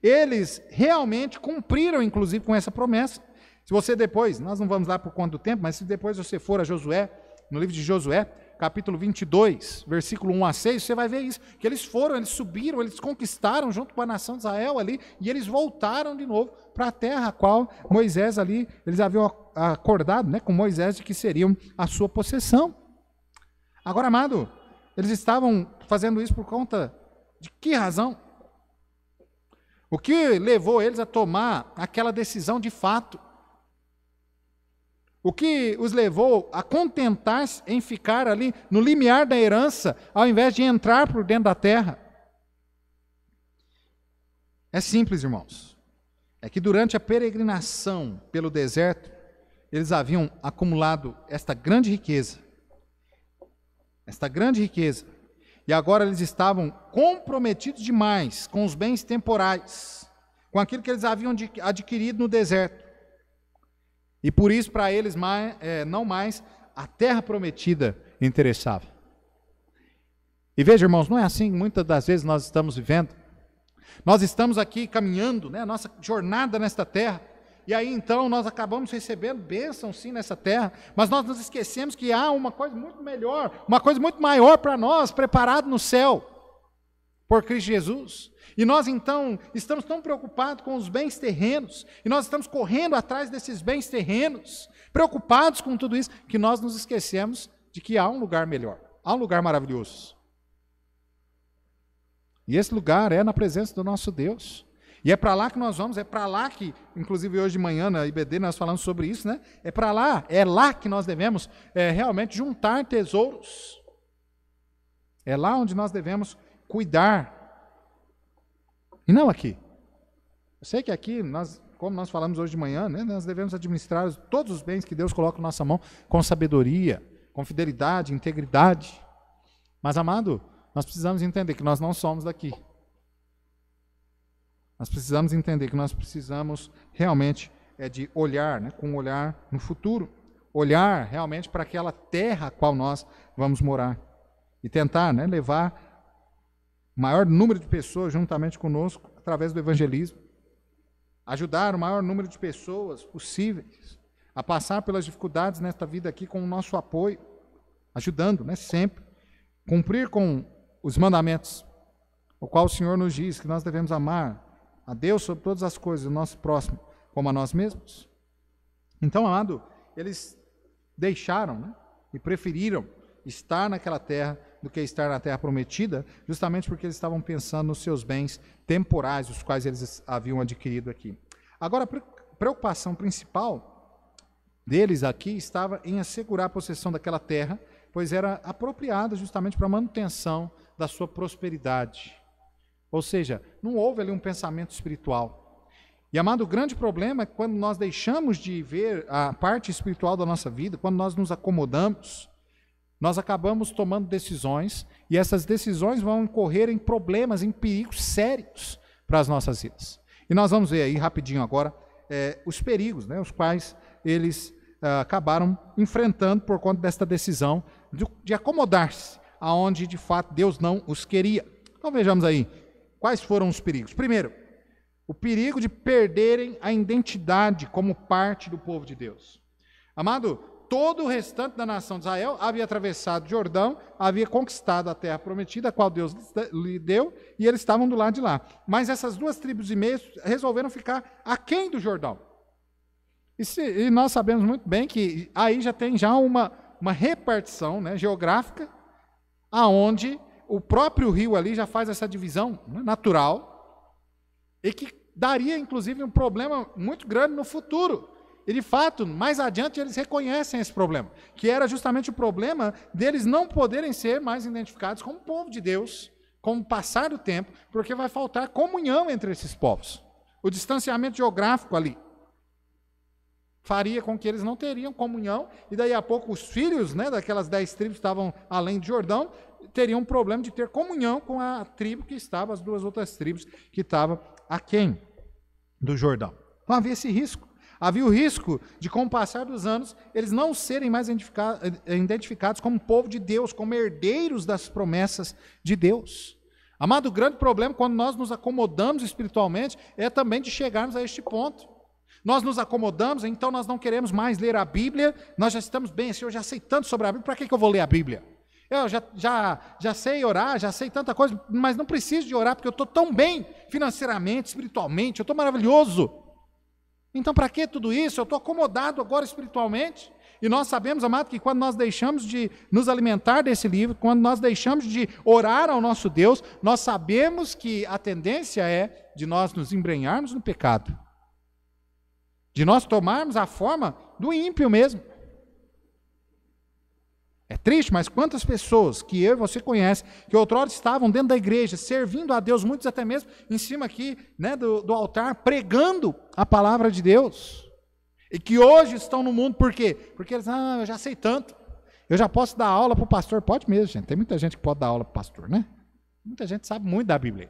Speaker 1: Eles realmente cumpriram, inclusive, com essa promessa. Se você depois, nós não vamos lá por conta do tempo, mas se depois você for a Josué, no livro de Josué, capítulo 22, versículo 1 a 6, você vai ver isso, que eles foram, eles subiram, eles conquistaram junto com a nação de Israel ali, e eles voltaram de novo para a terra a qual Moisés ali, eles haviam acordado, né, com Moisés de que seriam a sua possessão. Agora, amado, eles estavam fazendo isso por conta de que razão? O que levou eles a tomar aquela decisão de fato? O que os levou a contentar-se em ficar ali no limiar da herança, ao invés de entrar por dentro da terra? É simples, irmãos. É que durante a peregrinação pelo deserto, eles haviam acumulado esta grande riqueza. E agora eles estavam comprometidos demais com os bens temporais, com aquilo que eles haviam adquirido no deserto. E por isso, para eles, não mais a terra prometida interessava. E veja, irmãos, não é assim que muitas das vezes nós estamos vivendo. Nós estamos aqui caminhando, né, a nossa jornada nesta terra, e aí então nós acabamos recebendo bênção sim nessa terra, mas nós nos esquecemos que há uma coisa muito melhor, uma coisa muito maior para nós, preparado no céu, por Cristo Jesus. E nós então estamos tão preocupados com os bens terrenos, e nós estamos correndo atrás desses bens terrenos, preocupados com tudo isso, que nós nos esquecemos de que há um lugar melhor, há um lugar maravilhoso. E esse lugar é na presença do nosso Deus. E é para lá que nós vamos, é para lá que, inclusive hoje de manhã na IBD nós falamos sobre isso, né? É lá que nós devemos realmente juntar tesouros. É lá onde nós devemos cuidar. E não aqui. Eu sei que aqui, como nós falamos hoje de manhã, né, nós devemos administrar todos os bens que Deus coloca na nossa mão com sabedoria, com fidelidade, integridade. Mas, amado, nós precisamos entender que nós não somos daqui. Nós precisamos entender que nós precisamos realmente de olhar, né, com um olhar no futuro. Olhar realmente para aquela terra a qual nós vamos morar. E tentar, né, levar o maior número de pessoas juntamente conosco através do evangelismo. Ajudar o maior número de pessoas possíveis a passar pelas dificuldades nesta vida aqui com o nosso apoio. Ajudando, né, sempre. Cumprir com os mandamentos, o qual o Senhor nos diz que nós devemos amar a Deus sobre todas as coisas, o nosso próximo, como a nós mesmos. Então, amado, eles deixaram, né, e preferiram estar naquela terra do que estar na terra prometida, justamente porque eles estavam pensando nos seus bens temporais, os quais eles haviam adquirido aqui. Agora, a preocupação principal deles aqui estava em assegurar a possessão daquela terra, pois era apropriada justamente para a manutenção da sua prosperidade. Ou seja, não houve ali um pensamento espiritual. E, amado, o grande problema é que quando nós deixamos de ver a parte espiritual da nossa vida, quando nós nos acomodamos, nós acabamos tomando decisões, e essas decisões vão incorrer em problemas, em perigos sérios para as nossas vidas. E nós vamos ver aí rapidinho agora os perigos, né, os quais eles acabaram enfrentando por conta desta decisão de acomodar-se aonde de fato Deus não os queria. Então vejamos aí quais foram os perigos. Primeiro, o perigo de perderem a identidade como parte do povo de Deus. Amado, todo o restante da nação de Israel havia atravessado o Jordão, havia conquistado a terra prometida, a qual Deus lhe deu, e eles estavam do lado de lá. Mas essas duas tribos e meio resolveram ficar aquém do Jordão. E nós sabemos muito bem que aí já tem uma repartição, né, geográfica, aonde o próprio rio ali já faz essa divisão, né, natural, e que daria, inclusive, um problema muito grande no futuro. E, de fato, mais adiante, eles reconhecem esse problema, que era justamente o problema deles não poderem ser mais identificados como povo de Deus, com o passar do tempo, porque vai faltar comunhão entre esses povos. O distanciamento geográfico ali faria com que eles não teriam comunhão, e daí a pouco os filhos, né, daquelas 10 tribos que estavam além do Jordão, teriam um problema de ter comunhão com a tribo que estava, as duas outras tribos que estavam aquém do Jordão. Então havia esse risco. Havia o risco de, com o passar dos anos, eles não serem mais identificados como povo de Deus, como herdeiros das promessas de Deus. Amado, o grande problema, quando nós nos acomodamos espiritualmente, é também de chegarmos a este ponto. Nós nos acomodamos, então nós não queremos mais ler a Bíblia, nós já estamos bem, assim, eu já sei tanto sobre a Bíblia, para que eu vou ler a Bíblia? Eu já sei orar, já sei tanta coisa, mas não preciso de orar, porque eu estou tão bem financeiramente, espiritualmente, eu estou maravilhoso. Então, para que tudo isso? Eu estou acomodado agora espiritualmente. E nós sabemos, amado, que quando nós deixamos de nos alimentar desse livro, quando nós deixamos de orar ao nosso Deus, nós sabemos que a tendência é de nós nos embrenharmos no pecado. De nós tomarmos a forma do ímpio mesmo. É triste, mas quantas pessoas que eu e você conhece, que outrora estavam dentro da igreja, servindo a Deus, muitos até mesmo em cima aqui, né, do altar, pregando a palavra de Deus, e que hoje estão no mundo, por quê? Porque eles, eu já sei tanto, eu já posso dar aula para o pastor. Pode mesmo, gente, tem muita gente que pode dar aula para o pastor, né? Muita gente sabe muito da Bíblia.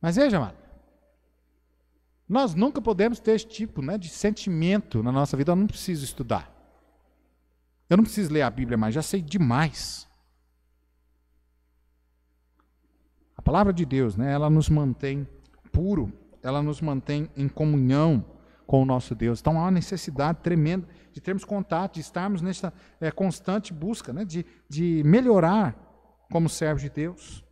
Speaker 1: Mas veja, amado, nós nunca podemos ter esse tipo, né, de sentimento na nossa vida. Eu não preciso estudar. Eu não preciso ler a Bíblia mais, já sei demais. A palavra de Deus, né, ela nos mantém puro, ela nos mantém em comunhão com o nosso Deus. Então há uma necessidade tremenda de termos contato, de estarmos nessa constante busca, né, de melhorar como servos de Deus.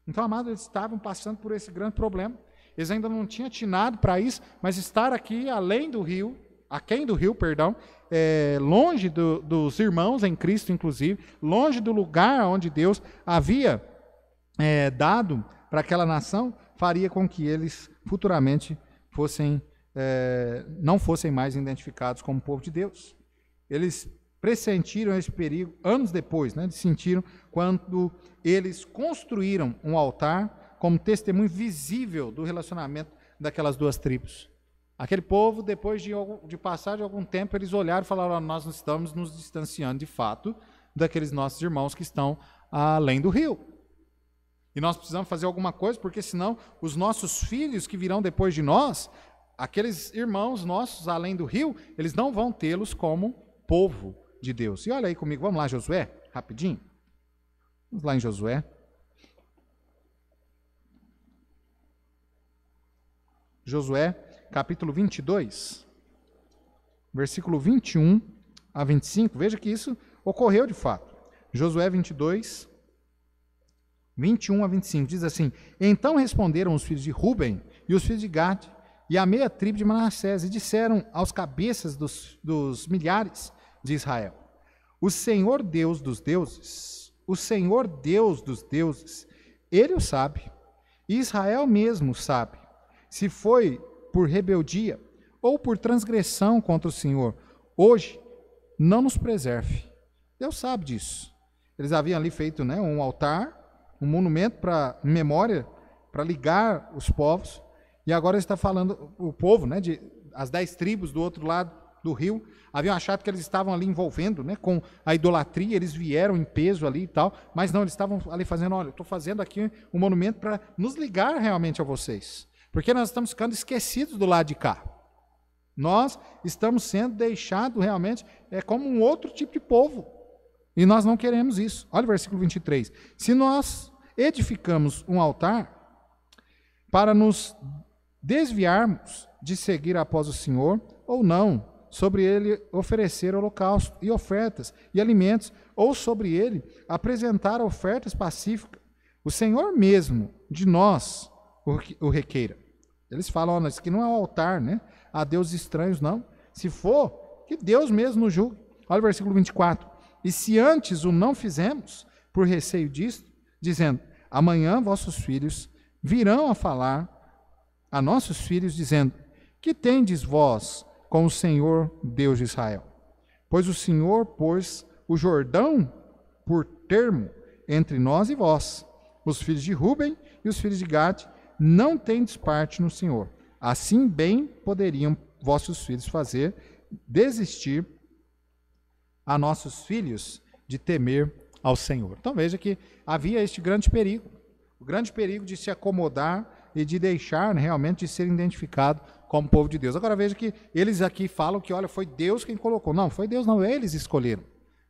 Speaker 1: Então, amados, eles estavam passando por esse grande problema. Eles ainda não tinham atinado para isso, mas estar aqui além do rio, aquém do rio, perdão, longe dos irmãos em Cristo, inclusive, longe do lugar onde Deus havia dado para aquela nação, faria com que eles futuramente não fossem mais identificados como povo de Deus. Eles pressentiram esse perigo anos depois, né? Eles sentiram quando eles construíram um altar como testemunho visível do relacionamento daquelas duas tribos. Aquele povo, depois de passar de algum tempo, eles olharam e falaram: nós estamos nos distanciando de fato daqueles nossos irmãos que estão além do rio. E nós precisamos fazer alguma coisa, porque senão os nossos filhos que virão depois de nós, aqueles irmãos nossos além do rio, eles não vão tê-los como povo de Deus. E olha aí comigo, vamos lá, Josué, rapidinho. Vamos lá em Josué. Josué, capítulo 22, versículo 21 a 25. Veja que isso ocorreu de fato. Josué 22, 21 a 25, diz assim: Então responderam os filhos de Ruben e os filhos de Gade e a meia tribo de Manassés, e disseram aos cabeças dos milhares de Israel: O Senhor Deus dos deuses, Ele o sabe. Israel mesmo sabe, se foi por rebeldia ou por transgressão contra o Senhor. Hoje, não nos preserve. Deus sabe disso. Eles haviam ali feito, né, um altar, um monumento para memória, para ligar os povos. E agora ele está falando, o povo, né, as 10 tribos do outro lado do rio, haviam achado que eles estavam ali envolvendo, né, com a idolatria, eles vieram em peso ali e tal, mas não, eles estavam ali fazendo, olha, eu estou fazendo aqui um monumento para nos ligar realmente a vocês, porque nós estamos ficando esquecidos do lado de cá. Nós estamos sendo deixados realmente como um outro tipo de povo, e nós não queremos isso. Olha o versículo 23. Se nós edificamos um altar para nos desviarmos de seguir após o Senhor, ou não, sobre ele oferecer holocausto e ofertas e alimentos, ou sobre ele apresentar ofertas pacíficas, o Senhor mesmo de nós o requeira. Eles falam, isso aqui não é um altar, né, a deuses estranhos, não. Se for, que Deus mesmo nos julgue. Olha o versículo 24. E se antes o não fizemos, por receio disto, dizendo, amanhã vossos filhos virão a falar a nossos filhos, dizendo, que tendes vós com o Senhor Deus de Israel? Pois o Senhor pôs o Jordão por termo entre nós e vós. Os filhos de Ruben e os filhos de Gade não tendes parte no Senhor. Assim bem poderiam vossos filhos fazer desistir a nossos filhos de temer ao Senhor. Então veja que havia este grande perigo, o grande perigo de se acomodar e de deixar, né, realmente de ser identificado como povo de Deus. Agora veja que eles aqui falam que, olha, foi Deus quem colocou. Não, foi Deus não, eles escolheram.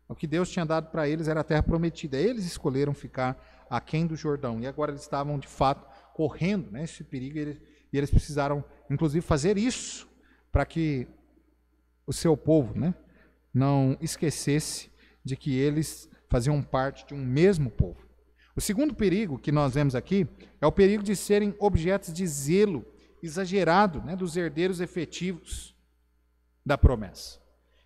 Speaker 1: O que Deus tinha dado para eles era a terra prometida. Eles escolheram ficar aquém do Jordão. E agora eles estavam, de fato, correndo, né, esse perigo. E eles precisaram, inclusive, fazer isso para que o seu povo, né, não esquecesse de que eles faziam parte de um mesmo povo. O segundo perigo que nós vemos aqui é o perigo de serem objetos de zelo exagerado, né, dos herdeiros efetivos da promessa.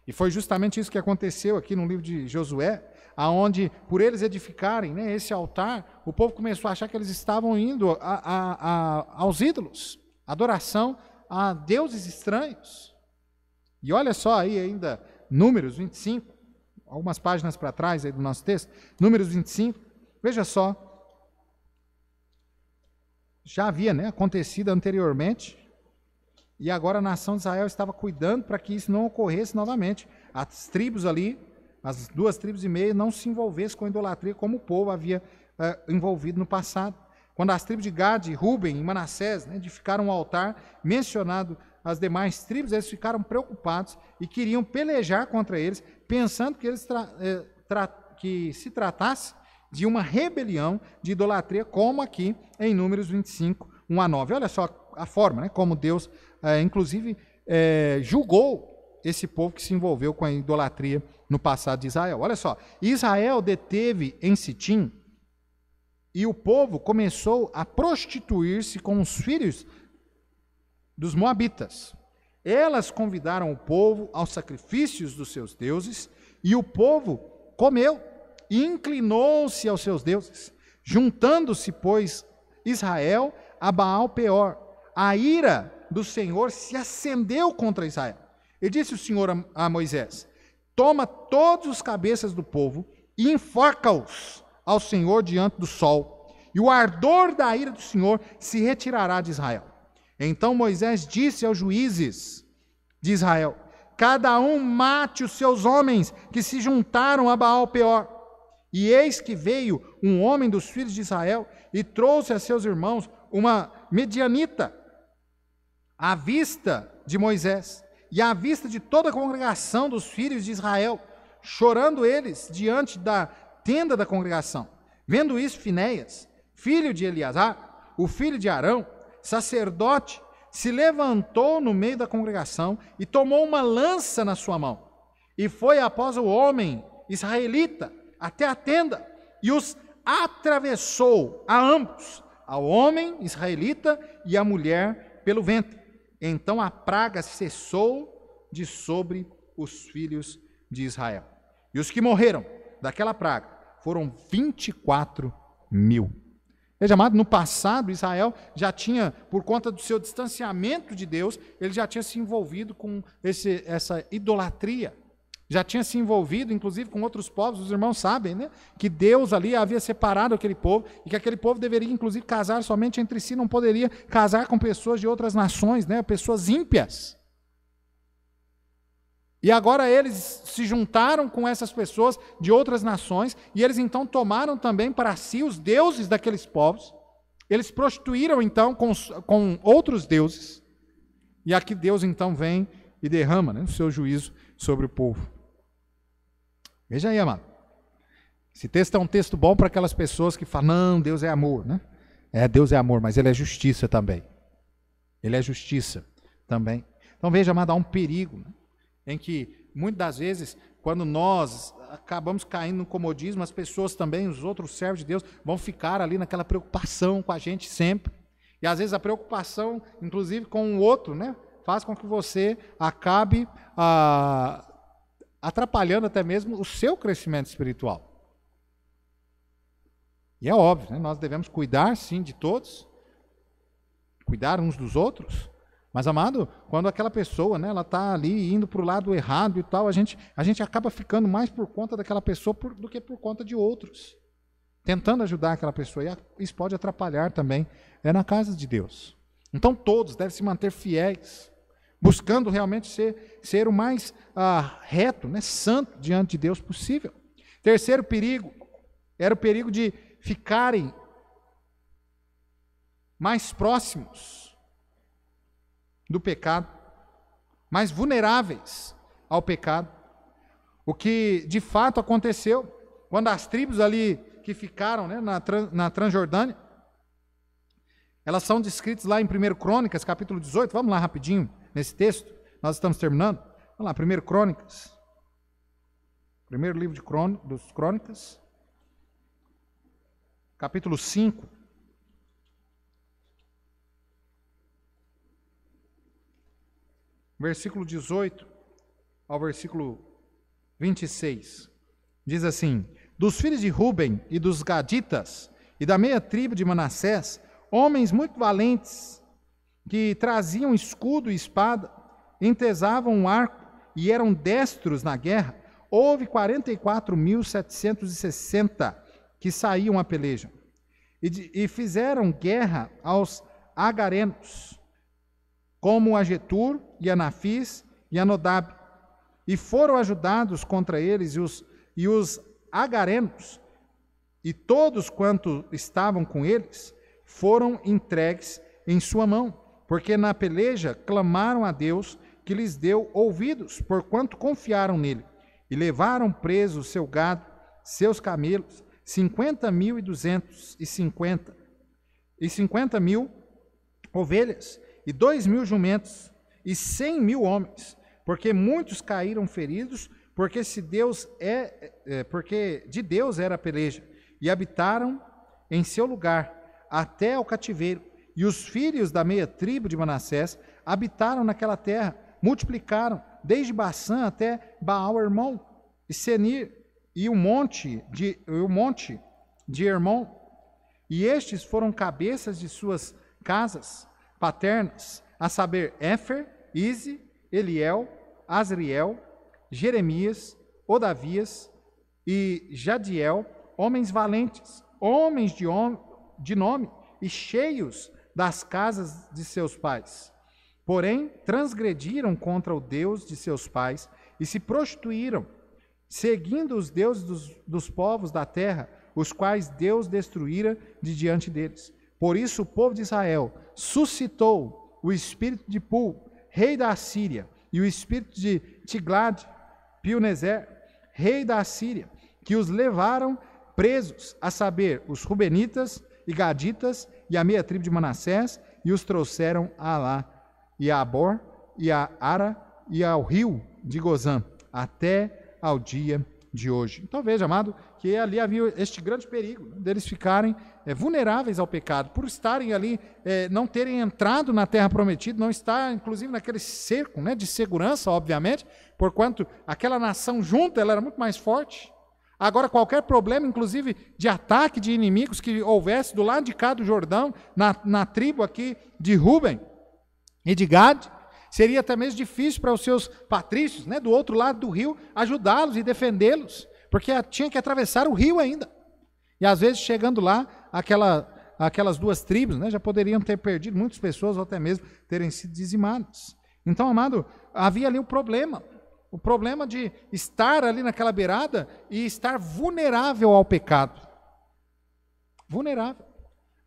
Speaker 1: E foi justamente isso que aconteceu aqui no livro de Josué, aonde por eles edificarem, né, esse altar, o povo começou a achar que eles estavam indo aos ídolos, adoração a deuses estranhos. E olha só aí ainda, Números 25, algumas páginas para trás aí do nosso texto, Números 25, veja só, já havia, né, acontecido anteriormente, e agora a nação de Israel estava cuidando para que isso não ocorresse novamente. As tribos ali, as 2 tribos e meia, não se envolvessem com idolatria como o povo havia envolvido no passado. Quando as tribos de Gade, Ruben e Manassés, né, edificaram um altar mencionado as demais tribos, eles ficaram preocupados e queriam pelejar contra eles, pensando que eles que se tratasse de uma rebelião de idolatria, como aqui em Números 25, 1 a 9. Olha só a forma, né, como Deus, inclusive, julgou esse povo que se envolveu com a idolatria no passado de Israel. Olha só, Israel deteve em Sitim, e o povo começou a prostituir-se com os filhos dos moabitas. Elas convidaram o povo aos sacrifícios dos seus deuses, e o povo comeu e inclinou-se aos seus deuses, juntando-se, pois, Israel a Baal-peor. A ira do Senhor se acendeu contra Israel. E disse o Senhor a Moisés, toma todos os cabeças do povo e enforca-os ao Senhor diante do sol, e o ardor da ira do Senhor se retirará de Israel. Então Moisés disse aos juízes de Israel, cada um mate os seus homens que se juntaram a Baal-peor. E eis que veio um homem dos filhos de Israel e trouxe a seus irmãos uma medianita à vista de Moisés e à vista de toda a congregação dos filhos de Israel, chorando eles diante da tenda da congregação. Vendo isso, Finéias, filho de Eleazar, o filho de Arão, sacerdote, se levantou no meio da congregação e tomou uma lança na sua mão e foi após o homem israelita até a tenda e os atravessou a ambos, ao homem israelita e à mulher pelo ventre. Então a praga cessou de sobre os filhos de Israel. E os que morreram daquela praga foram 24.000. Veja, amado, no passado Israel já tinha, por conta do seu distanciamento de Deus, ele já tinha se envolvido com essa idolatria. Já tinha se envolvido, inclusive, com outros povos. Os irmãos sabem, né, que Deus ali havia separado aquele povo e que aquele povo deveria, inclusive, casar somente entre si, não poderia casar com pessoas de outras nações, né, pessoas ímpias. E agora eles se juntaram com essas pessoas de outras nações e eles então tomaram também para si os deuses daqueles povos. Eles prostituíram então com outros deuses. E aqui Deus então vem e derrama, né, o seu juízo sobre o povo. Veja aí, amado. Esse texto é um texto bom para aquelas pessoas que falam, não, Deus é amor, né? Deus é amor, mas Ele é justiça também. Ele é justiça também. Então veja, amado, há um perigo, né, em que muitas das vezes, quando nós acabamos caindo no comodismo, as pessoas também, os outros servos de Deus, vão ficar ali naquela preocupação com a gente sempre. E às vezes a preocupação, inclusive com o outro, né, faz com que você acabe atrapalhando até mesmo o seu crescimento espiritual. E é óbvio, né? Nós devemos cuidar sim de todos, cuidar uns dos outros, mas, amado, quando aquela pessoa, né, ela está ali indo para o lado errado e tal, a gente acaba ficando mais por conta daquela pessoa do que por conta de outros, tentando ajudar aquela pessoa, e isso pode atrapalhar também na casa de Deus. Então todos devem se manter fiéis, buscando realmente ser o mais reto, né, santo diante de Deus possível. Terceiro perigo, era o perigo de ficarem mais próximos do pecado, mais vulneráveis ao pecado. O que de fato aconteceu quando as tribos ali que ficaram, né, na Transjordânia, elas são descritas lá em 1 Crônicas, capítulo 18, vamos lá rapidinho, nesse texto, nós estamos terminando. Vamos lá, 1 Crônicas, primeiro livro dos Crônicas, capítulo 5. Versículo 18 ao versículo 26. Diz assim: dos filhos de Ruben e dos Gaditas e da meia tribo de Manassés, homens muito valentes, que traziam escudo e espada, entesavam um arco e eram destros na guerra, houve 44.760 que saíam a peleja. E fizeram guerra aos agarenos, como a Getur e a Nafis e a Nodab, e foram ajudados contra eles e os agarenos, e todos quanto estavam com eles, foram entregues em sua mão, porque na peleja clamaram a Deus, que lhes deu ouvidos, porquanto confiaram nele, e levaram preso seu gado, seus camelos, 50.250, e 50.000 ovelhas, e 2.000 jumentos, e 100.000 homens, porque muitos caíram feridos, porque de Deus era a peleja, e habitaram em seu lugar, até ao cativeiro. E os filhos da meia tribo de Manassés habitaram naquela terra, multiplicaram, desde Bassã até Baal-Hermon, e Senir, e o monte de Hermon. E estes foram cabeças de suas casas paternas, a saber, Éfer, Ize, Eliel, Asriel, Jeremias, Odavias e Jadiel, homens valentes, homens de nome e cheios das casas de seus pais. Porém, transgrediram contra o Deus de seus pais e se prostituíram, seguindo os deuses dos povos da terra, os quais Deus destruíra de diante deles. Por isso o povo de Israel suscitou o espírito de Pul, rei da Assíria, e o espírito de Tiglat-Pilneser, rei da Assíria, que os levaram presos, a saber, os Rubenitas e Gaditas e a meia tribo de Manassés, e os trouxeram a Alá, e a Abor, e a Ara, e ao rio de Gozã, até ao dia de hoje. Então veja, amado, que ali havia este grande perigo, né, deles ficarem vulneráveis ao pecado, por estarem ali, não terem entrado na terra prometida, não estar, inclusive, naquele cerco, né, de segurança, obviamente, porquanto aquela nação junta, ela era muito mais forte. Agora, qualquer problema, inclusive de ataque de inimigos que houvesse do lado de cá do Jordão, na tribo aqui de Ruben e de Gad, seria até mesmo difícil para os seus patrícios, né, do outro lado do rio, ajudá-los e defendê-los, porque tinha que atravessar o rio ainda. E às vezes, chegando lá, aquelas duas tribos, né, já poderiam ter perdido muitas pessoas, ou até mesmo terem sido dizimadas. Então, amado, havia ali o problema de estar ali naquela beirada e estar vulnerável ao pecado. Vulnerável.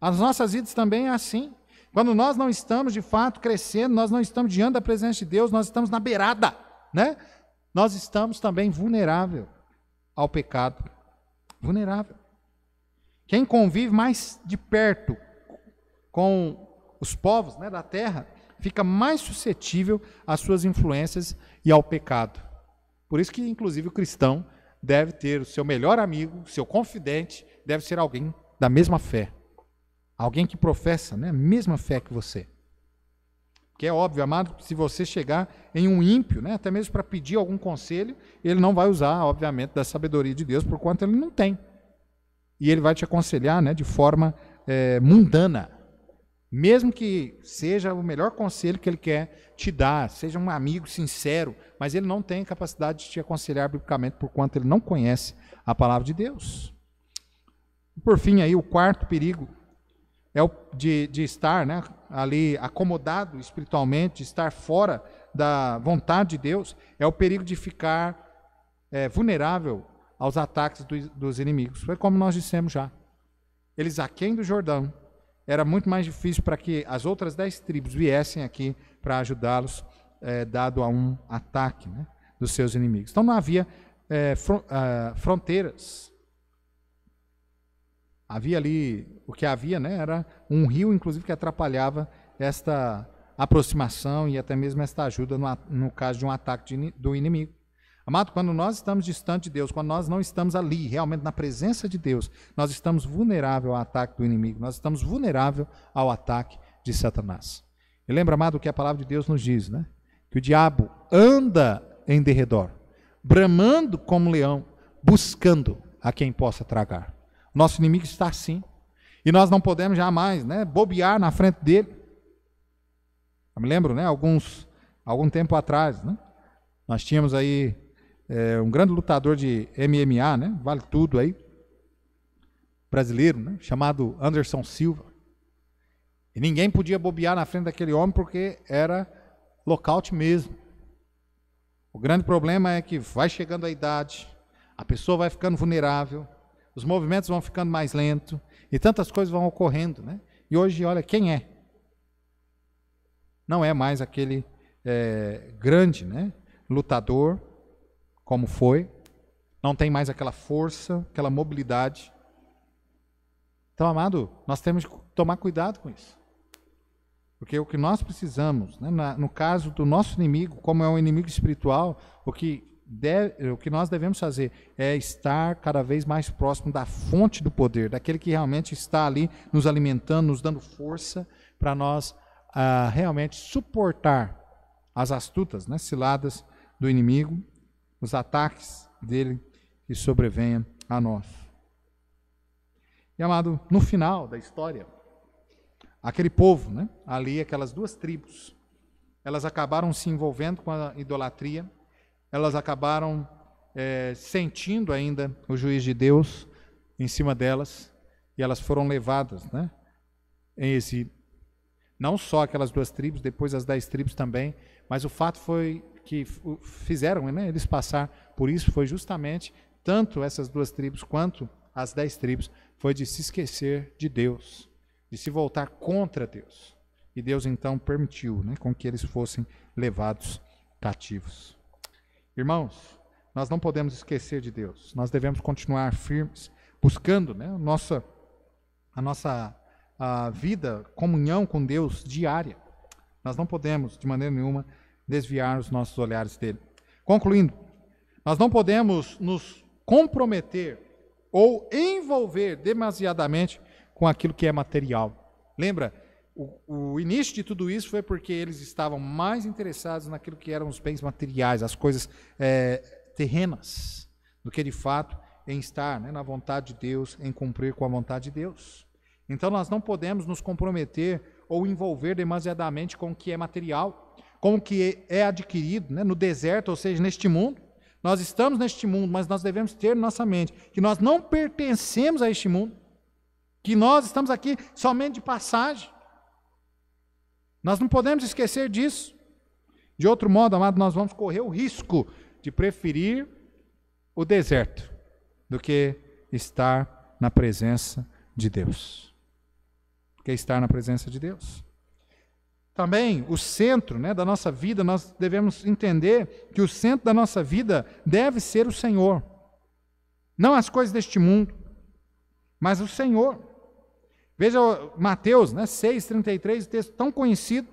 Speaker 1: As nossas vidas também é assim. Quando nós não estamos, de fato, crescendo, nós não estamos diante da presença de Deus, nós estamos na beirada, né? Nós estamos também vulnerável ao pecado. Vulnerável. Quem convive mais de perto com os povos, né, da terra, fica mais suscetível às suas influências e ao pecado. Por isso que, inclusive, o cristão deve ter o seu melhor amigo, seu confidente, deve ser alguém da mesma fé. Alguém que professa, né, a mesma fé que você. Porque é óbvio, amado, que se você chegar em um ímpio, né, até mesmo para pedir algum conselho, ele não vai usar, obviamente, da sabedoria de Deus, por quanto ele não tem. E ele vai te aconselhar, né, de forma mundana. Mesmo que seja o melhor conselho que ele quer te dar, seja um amigo sincero, mas ele não tem capacidade de te aconselhar biblicamente, por quanto ele não conhece a palavra de Deus. E por fim, aí, o quarto perigo é o de estar, né, ali acomodado espiritualmente, de estar fora da vontade de Deus, é o perigo de ficar vulnerável aos ataques dos inimigos. Foi como nós dissemos já. Eles aquém do Jordão, era muito mais difícil para que as outras 10 tribos viessem aqui para ajudá-los, dado a um ataque, né, dos seus inimigos. Então não havia fronteiras. Havia ali, o que havia, né, era um rio, inclusive, que atrapalhava esta aproximação e até mesmo esta ajuda no caso de um ataque do inimigo. Amado, quando nós estamos distante de Deus, quando nós não estamos ali, realmente na presença de Deus, nós estamos vulneráveis ao ataque do inimigo, nós estamos vulneráveis ao ataque de Satanás. E lembra, amado, o que a palavra de Deus nos diz, né? Que o diabo anda em derredor, bramando como leão, buscando a quem possa tragar. Nosso inimigo está assim. E nós não podemos jamais, né, bobear na frente dele. Eu me lembro, né, algum tempo atrás, né, nós tínhamos aí um grande lutador de MMA, né, vale tudo aí, brasileiro, né, chamado Anderson Silva. E ninguém podia bobear na frente daquele homem porque era lockout mesmo. O grande problema é que vai chegando a idade, a pessoa vai ficando vulnerável, os movimentos vão ficando mais lentos e tantas coisas vão ocorrendo, né? E hoje, olha, quem é? Não é mais aquele grande, né, lutador, como foi. Não tem mais aquela força, aquela mobilidade. Então, amado, nós temos que tomar cuidado com isso. Porque o que nós precisamos, né, no caso do nosso inimigo, como é um inimigo espiritual, o que nós devemos fazer é estar cada vez mais próximo da fonte do poder, daquele que realmente está ali nos alimentando, nos dando força para nós realmente suportar as astutas, né, ciladas do inimigo, os ataques dele que sobrevenham a nós. E, amado, no final da história, aquele povo, né, ali, aquelas duas tribos, elas acabaram se envolvendo com a idolatria, elas acabaram sentindo ainda o juízo de Deus em cima delas, e elas foram levadas, né, em exílio. Não só aquelas duas tribos, depois as 10 tribos também, mas o fato foi que fizeram, né, eles passar por isso, foi justamente, tanto essas duas tribos quanto as 10 tribos, foi de se esquecer de Deus, de se voltar contra Deus. E Deus então permitiu, né, com que eles fossem levados cativos. Irmãos, nós não podemos esquecer de Deus. Nós devemos continuar firmes, buscando, né, a nossa vida, comunhão com Deus diária. Nós não podemos, de maneira nenhuma, desviar os nossos olhares dele. Concluindo, nós não podemos nos comprometer ou envolver demasiadamente com aquilo que é material. Lembra, o início de tudo isso foi porque eles estavam mais interessados naquilo que eram os bens materiais, as coisas terrenas, do que de fato em estar, né, na vontade de Deus, em cumprir com a vontade de Deus. Então nós não podemos nos comprometer ou envolver demasiadamente com o que é material, com o que é adquirido, né, no deserto, ou seja, neste mundo. Nós estamos neste mundo, mas nós devemos ter em nossa mente que nós não pertencemos a este mundo, que nós estamos aqui somente de passagem. Nós não podemos esquecer disso. De outro modo, amado, nós vamos correr o risco de preferir o deserto do que estar na presença de Deus. Que é estar na presença de Deus. Também o centro, né, da nossa vida, nós devemos entender que o centro da nossa vida deve ser o Senhor. Não as coisas deste mundo, mas o Senhor. Veja Mateus, né, 6,33, texto tão conhecido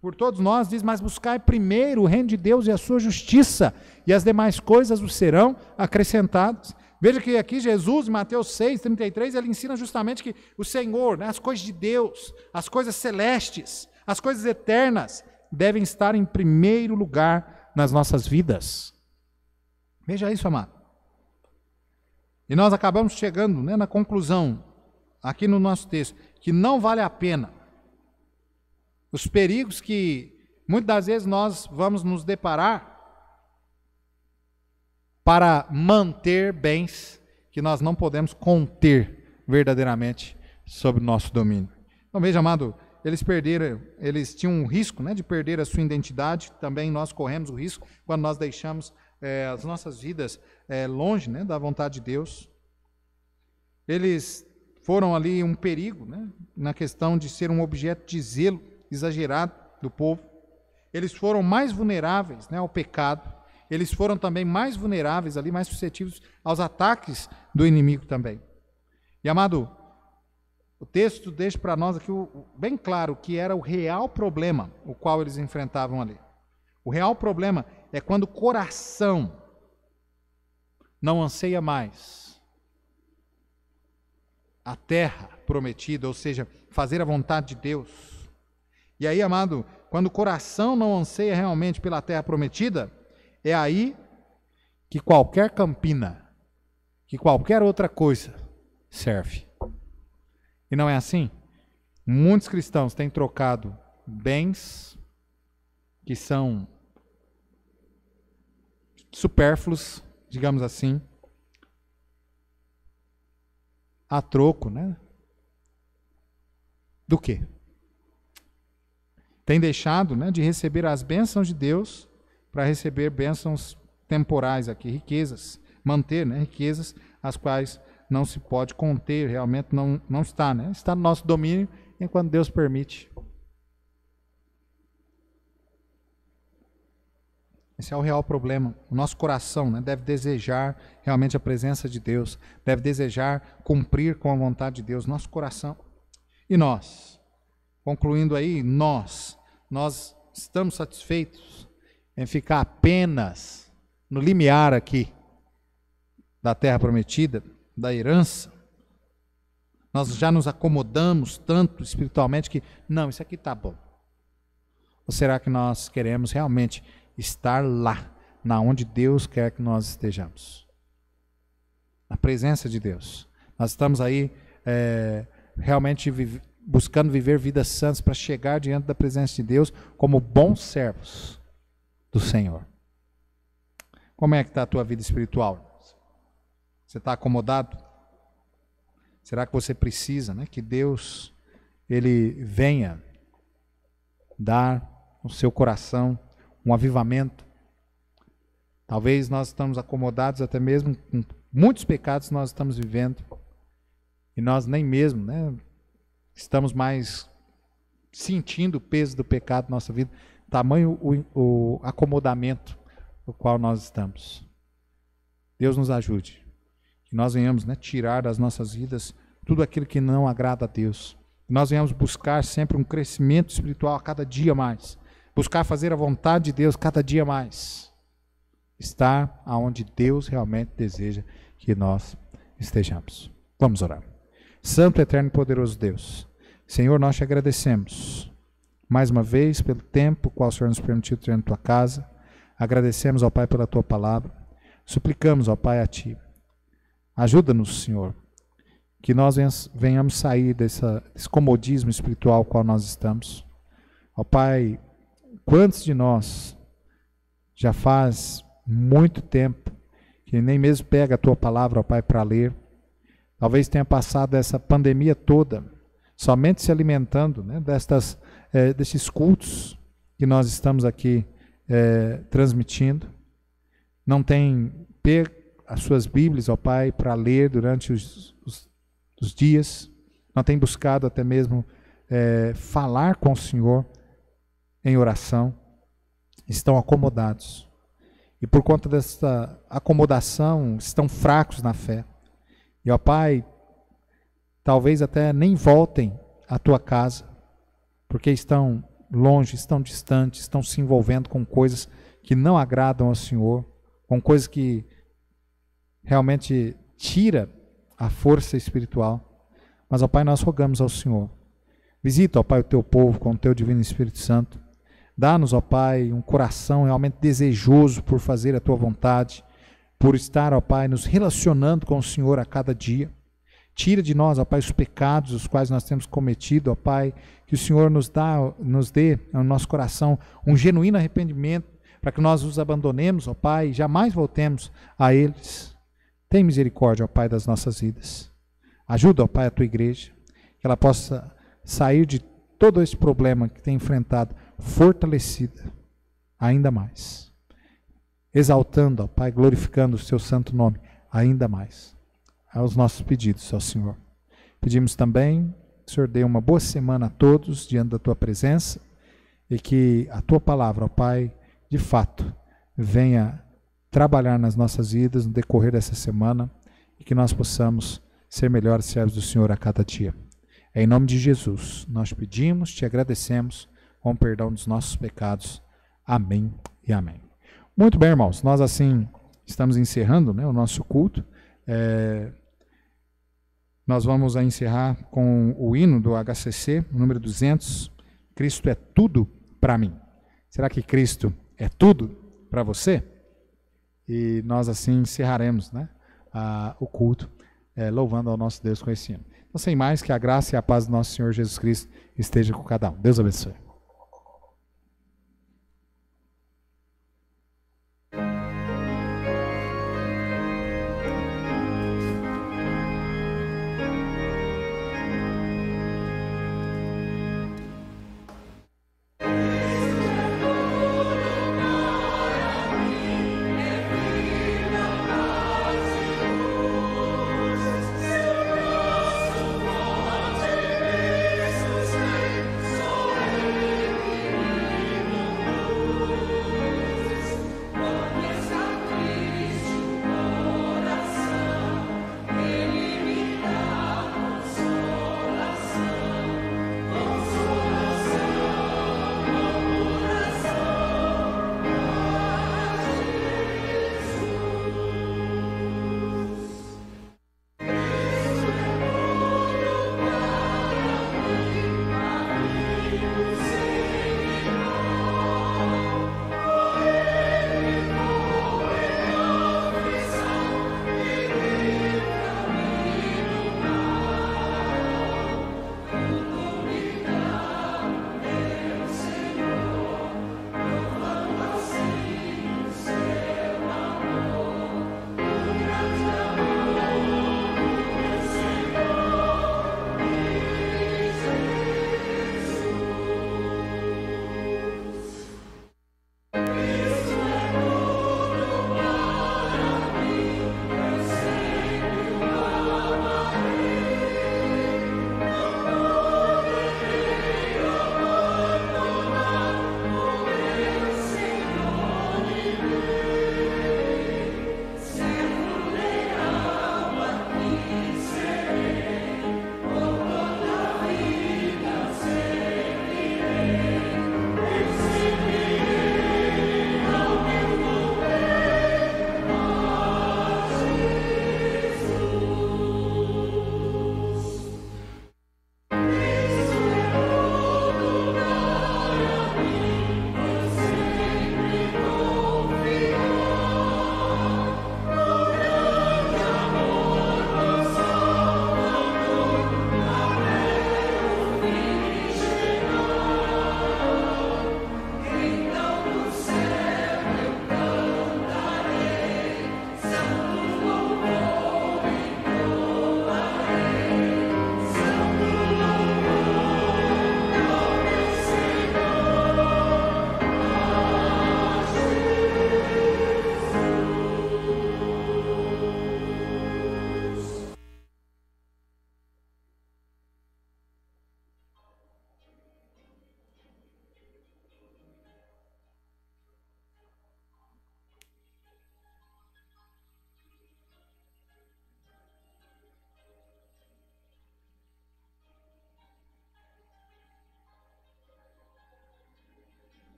Speaker 1: por todos nós, diz: mas buscai primeiro o reino de Deus e a sua justiça, e as demais coisas vos serão acrescentadas. Veja que aqui Jesus, em Mateus 6,33, ele ensina justamente que o Senhor, né, as coisas de Deus, as coisas celestes, as coisas eternas, devem estar em primeiro lugar nas nossas vidas. Veja isso, amado. E nós acabamos chegando, né, na conclusão, aqui no nosso texto, que não vale a pena. Os perigos que muitas das vezes nós vamos nos deparar para manter bens que nós não podemos conter verdadeiramente sob o nosso domínio. Então veja, amado, eles tinham um risco, né, de perder a sua identidade. Também nós corremos o risco quando nós deixamos as nossas vidas longe, né, da vontade de Deus. Eles foram ali um perigo, né, na questão de ser um objeto de zelo exagerado do povo. Eles foram mais vulneráveis, né, ao pecado. Eles foram também mais vulneráveis ali, mais suscetíveis aos ataques do inimigo também. E, amado, o texto deixa para nós aqui bem claro que era o real problema o qual eles enfrentavam ali. O real problema é quando o coração não anseia mais a terra prometida, ou seja, fazer a vontade de Deus. E aí, amado, quando o coração não anseia realmente pela terra prometida, é aí que qualquer campina, que qualquer outra coisa serve. E não é assim? Muitos cristãos têm trocado bens que são supérfluos, digamos assim, a troco, né? Do quê? Tem deixado, né, de receber as bênçãos de Deus para receber bênçãos temporais aqui, riquezas, manter, né, riquezas as quais não se pode conter, realmente não está, né? Está no nosso domínio enquanto Deus permite. Esse é o real problema. O nosso coração, né, deve desejar realmente a presença de Deus, deve desejar cumprir com a vontade de Deus, nosso coração. E nós, concluindo aí, nós estamos satisfeitos em ficar apenas no limiar aqui da terra prometida, da herança? Nós já nos acomodamos tanto espiritualmente que, não, isso aqui está bom. Ou será que nós queremos realmente estar lá, na onde Deus quer que nós estejamos? Na presença de Deus. Nós estamos aí realmente buscando viver vidas santas para chegar diante da presença de Deus como bons servos do Senhor. Como é que está a tua vida espiritual? Você está acomodado? Será que você precisa, né, que Deus ele venha dar no seu coração um avivamento? Talvez nós estamos acomodados até mesmo com muitos pecados que nós estamos vivendo e nós nem mesmo, né, estamos mais sentindo o peso do pecado na nossa vida, tamanho o acomodamento no qual nós estamos. Deus nos ajude, que nós venhamos, né, tirar das nossas vidas tudo aquilo que não agrada a Deus, que nós venhamos buscar sempre um crescimento espiritual a cada dia mais, buscar fazer a vontade de Deus cada dia mais, estar aonde Deus realmente deseja que nós estejamos. Vamos orar. Santo, eterno e poderoso Deus, Senhor, nós te agradecemos mais uma vez pelo tempo qual o Senhor nos permitiu ter na tua casa. Agradecemos, ó Pai, pela tua palavra. Suplicamos, ó Pai, a ti. Ajuda-nos, Senhor, que nós venhamos sair desse comodismo espiritual qual nós estamos. Ó Pai, quantos de nós já faz muito tempo que nem mesmo pega a tua palavra, ó Pai, para ler. Talvez tenha passado essa pandemia toda somente se alimentando, né, desses cultos que nós estamos aqui transmitindo. Não tem pego as suas Bíblias, ó Pai, para ler durante os dias. Não tem buscado até mesmo falar com o Senhor em oração. Estão acomodados. E por conta dessa acomodação, estão fracos na fé. E, ó Pai, talvez até nem voltem à tua casa, porque estão longe, estão distantes, estão se envolvendo com coisas que não agradam ao Senhor, com coisas que realmente tira a força espiritual. Mas, ó Pai, nós rogamos ao Senhor. Visita, ó Pai, o teu povo com o teu divino Espírito Santo. Dá-nos, ó Pai, um coração realmente desejoso por fazer a tua vontade, por estar, ó Pai, nos relacionando com o Senhor a cada dia. Tira de nós, ó Pai, os pecados os quais nós temos cometido, ó Pai, que o Senhor nos dê no nosso coração um genuíno arrependimento, para que nós os abandonemos, ó Pai, e jamais voltemos a eles. Tem misericórdia, ó Pai, das nossas vidas. Ajuda, ó Pai, a tua igreja, que ela possa sair de todo esse problema que tem enfrentado, fortalecida ainda mais, exaltando, ó Pai, glorificando o seu santo nome ainda mais. Aos nossos pedidos, ó Senhor. Pedimos também que o Senhor dê uma boa semana a todos diante da tua presença e que a tua palavra, ó Pai, de fato, venha trabalhar nas nossas vidas no decorrer dessa semana e que nós possamos ser melhores servos do Senhor a cada dia. É em nome de Jesus, nós pedimos, te agradecemos, com o perdão dos nossos pecados. Amém e amém. Muito bem, irmãos, nós assim estamos encerrando, né, o nosso culto. Nós vamos encerrar com o hino do HCC, número 200, Cristo é tudo para mim. Será que Cristo é tudo para você? E nós assim encerraremos, né, o culto, louvando ao nosso Deus com esse hino. Então, sem mais, que a graça e a paz do nosso Senhor Jesus Cristo esteja com cada um. Deus abençoe.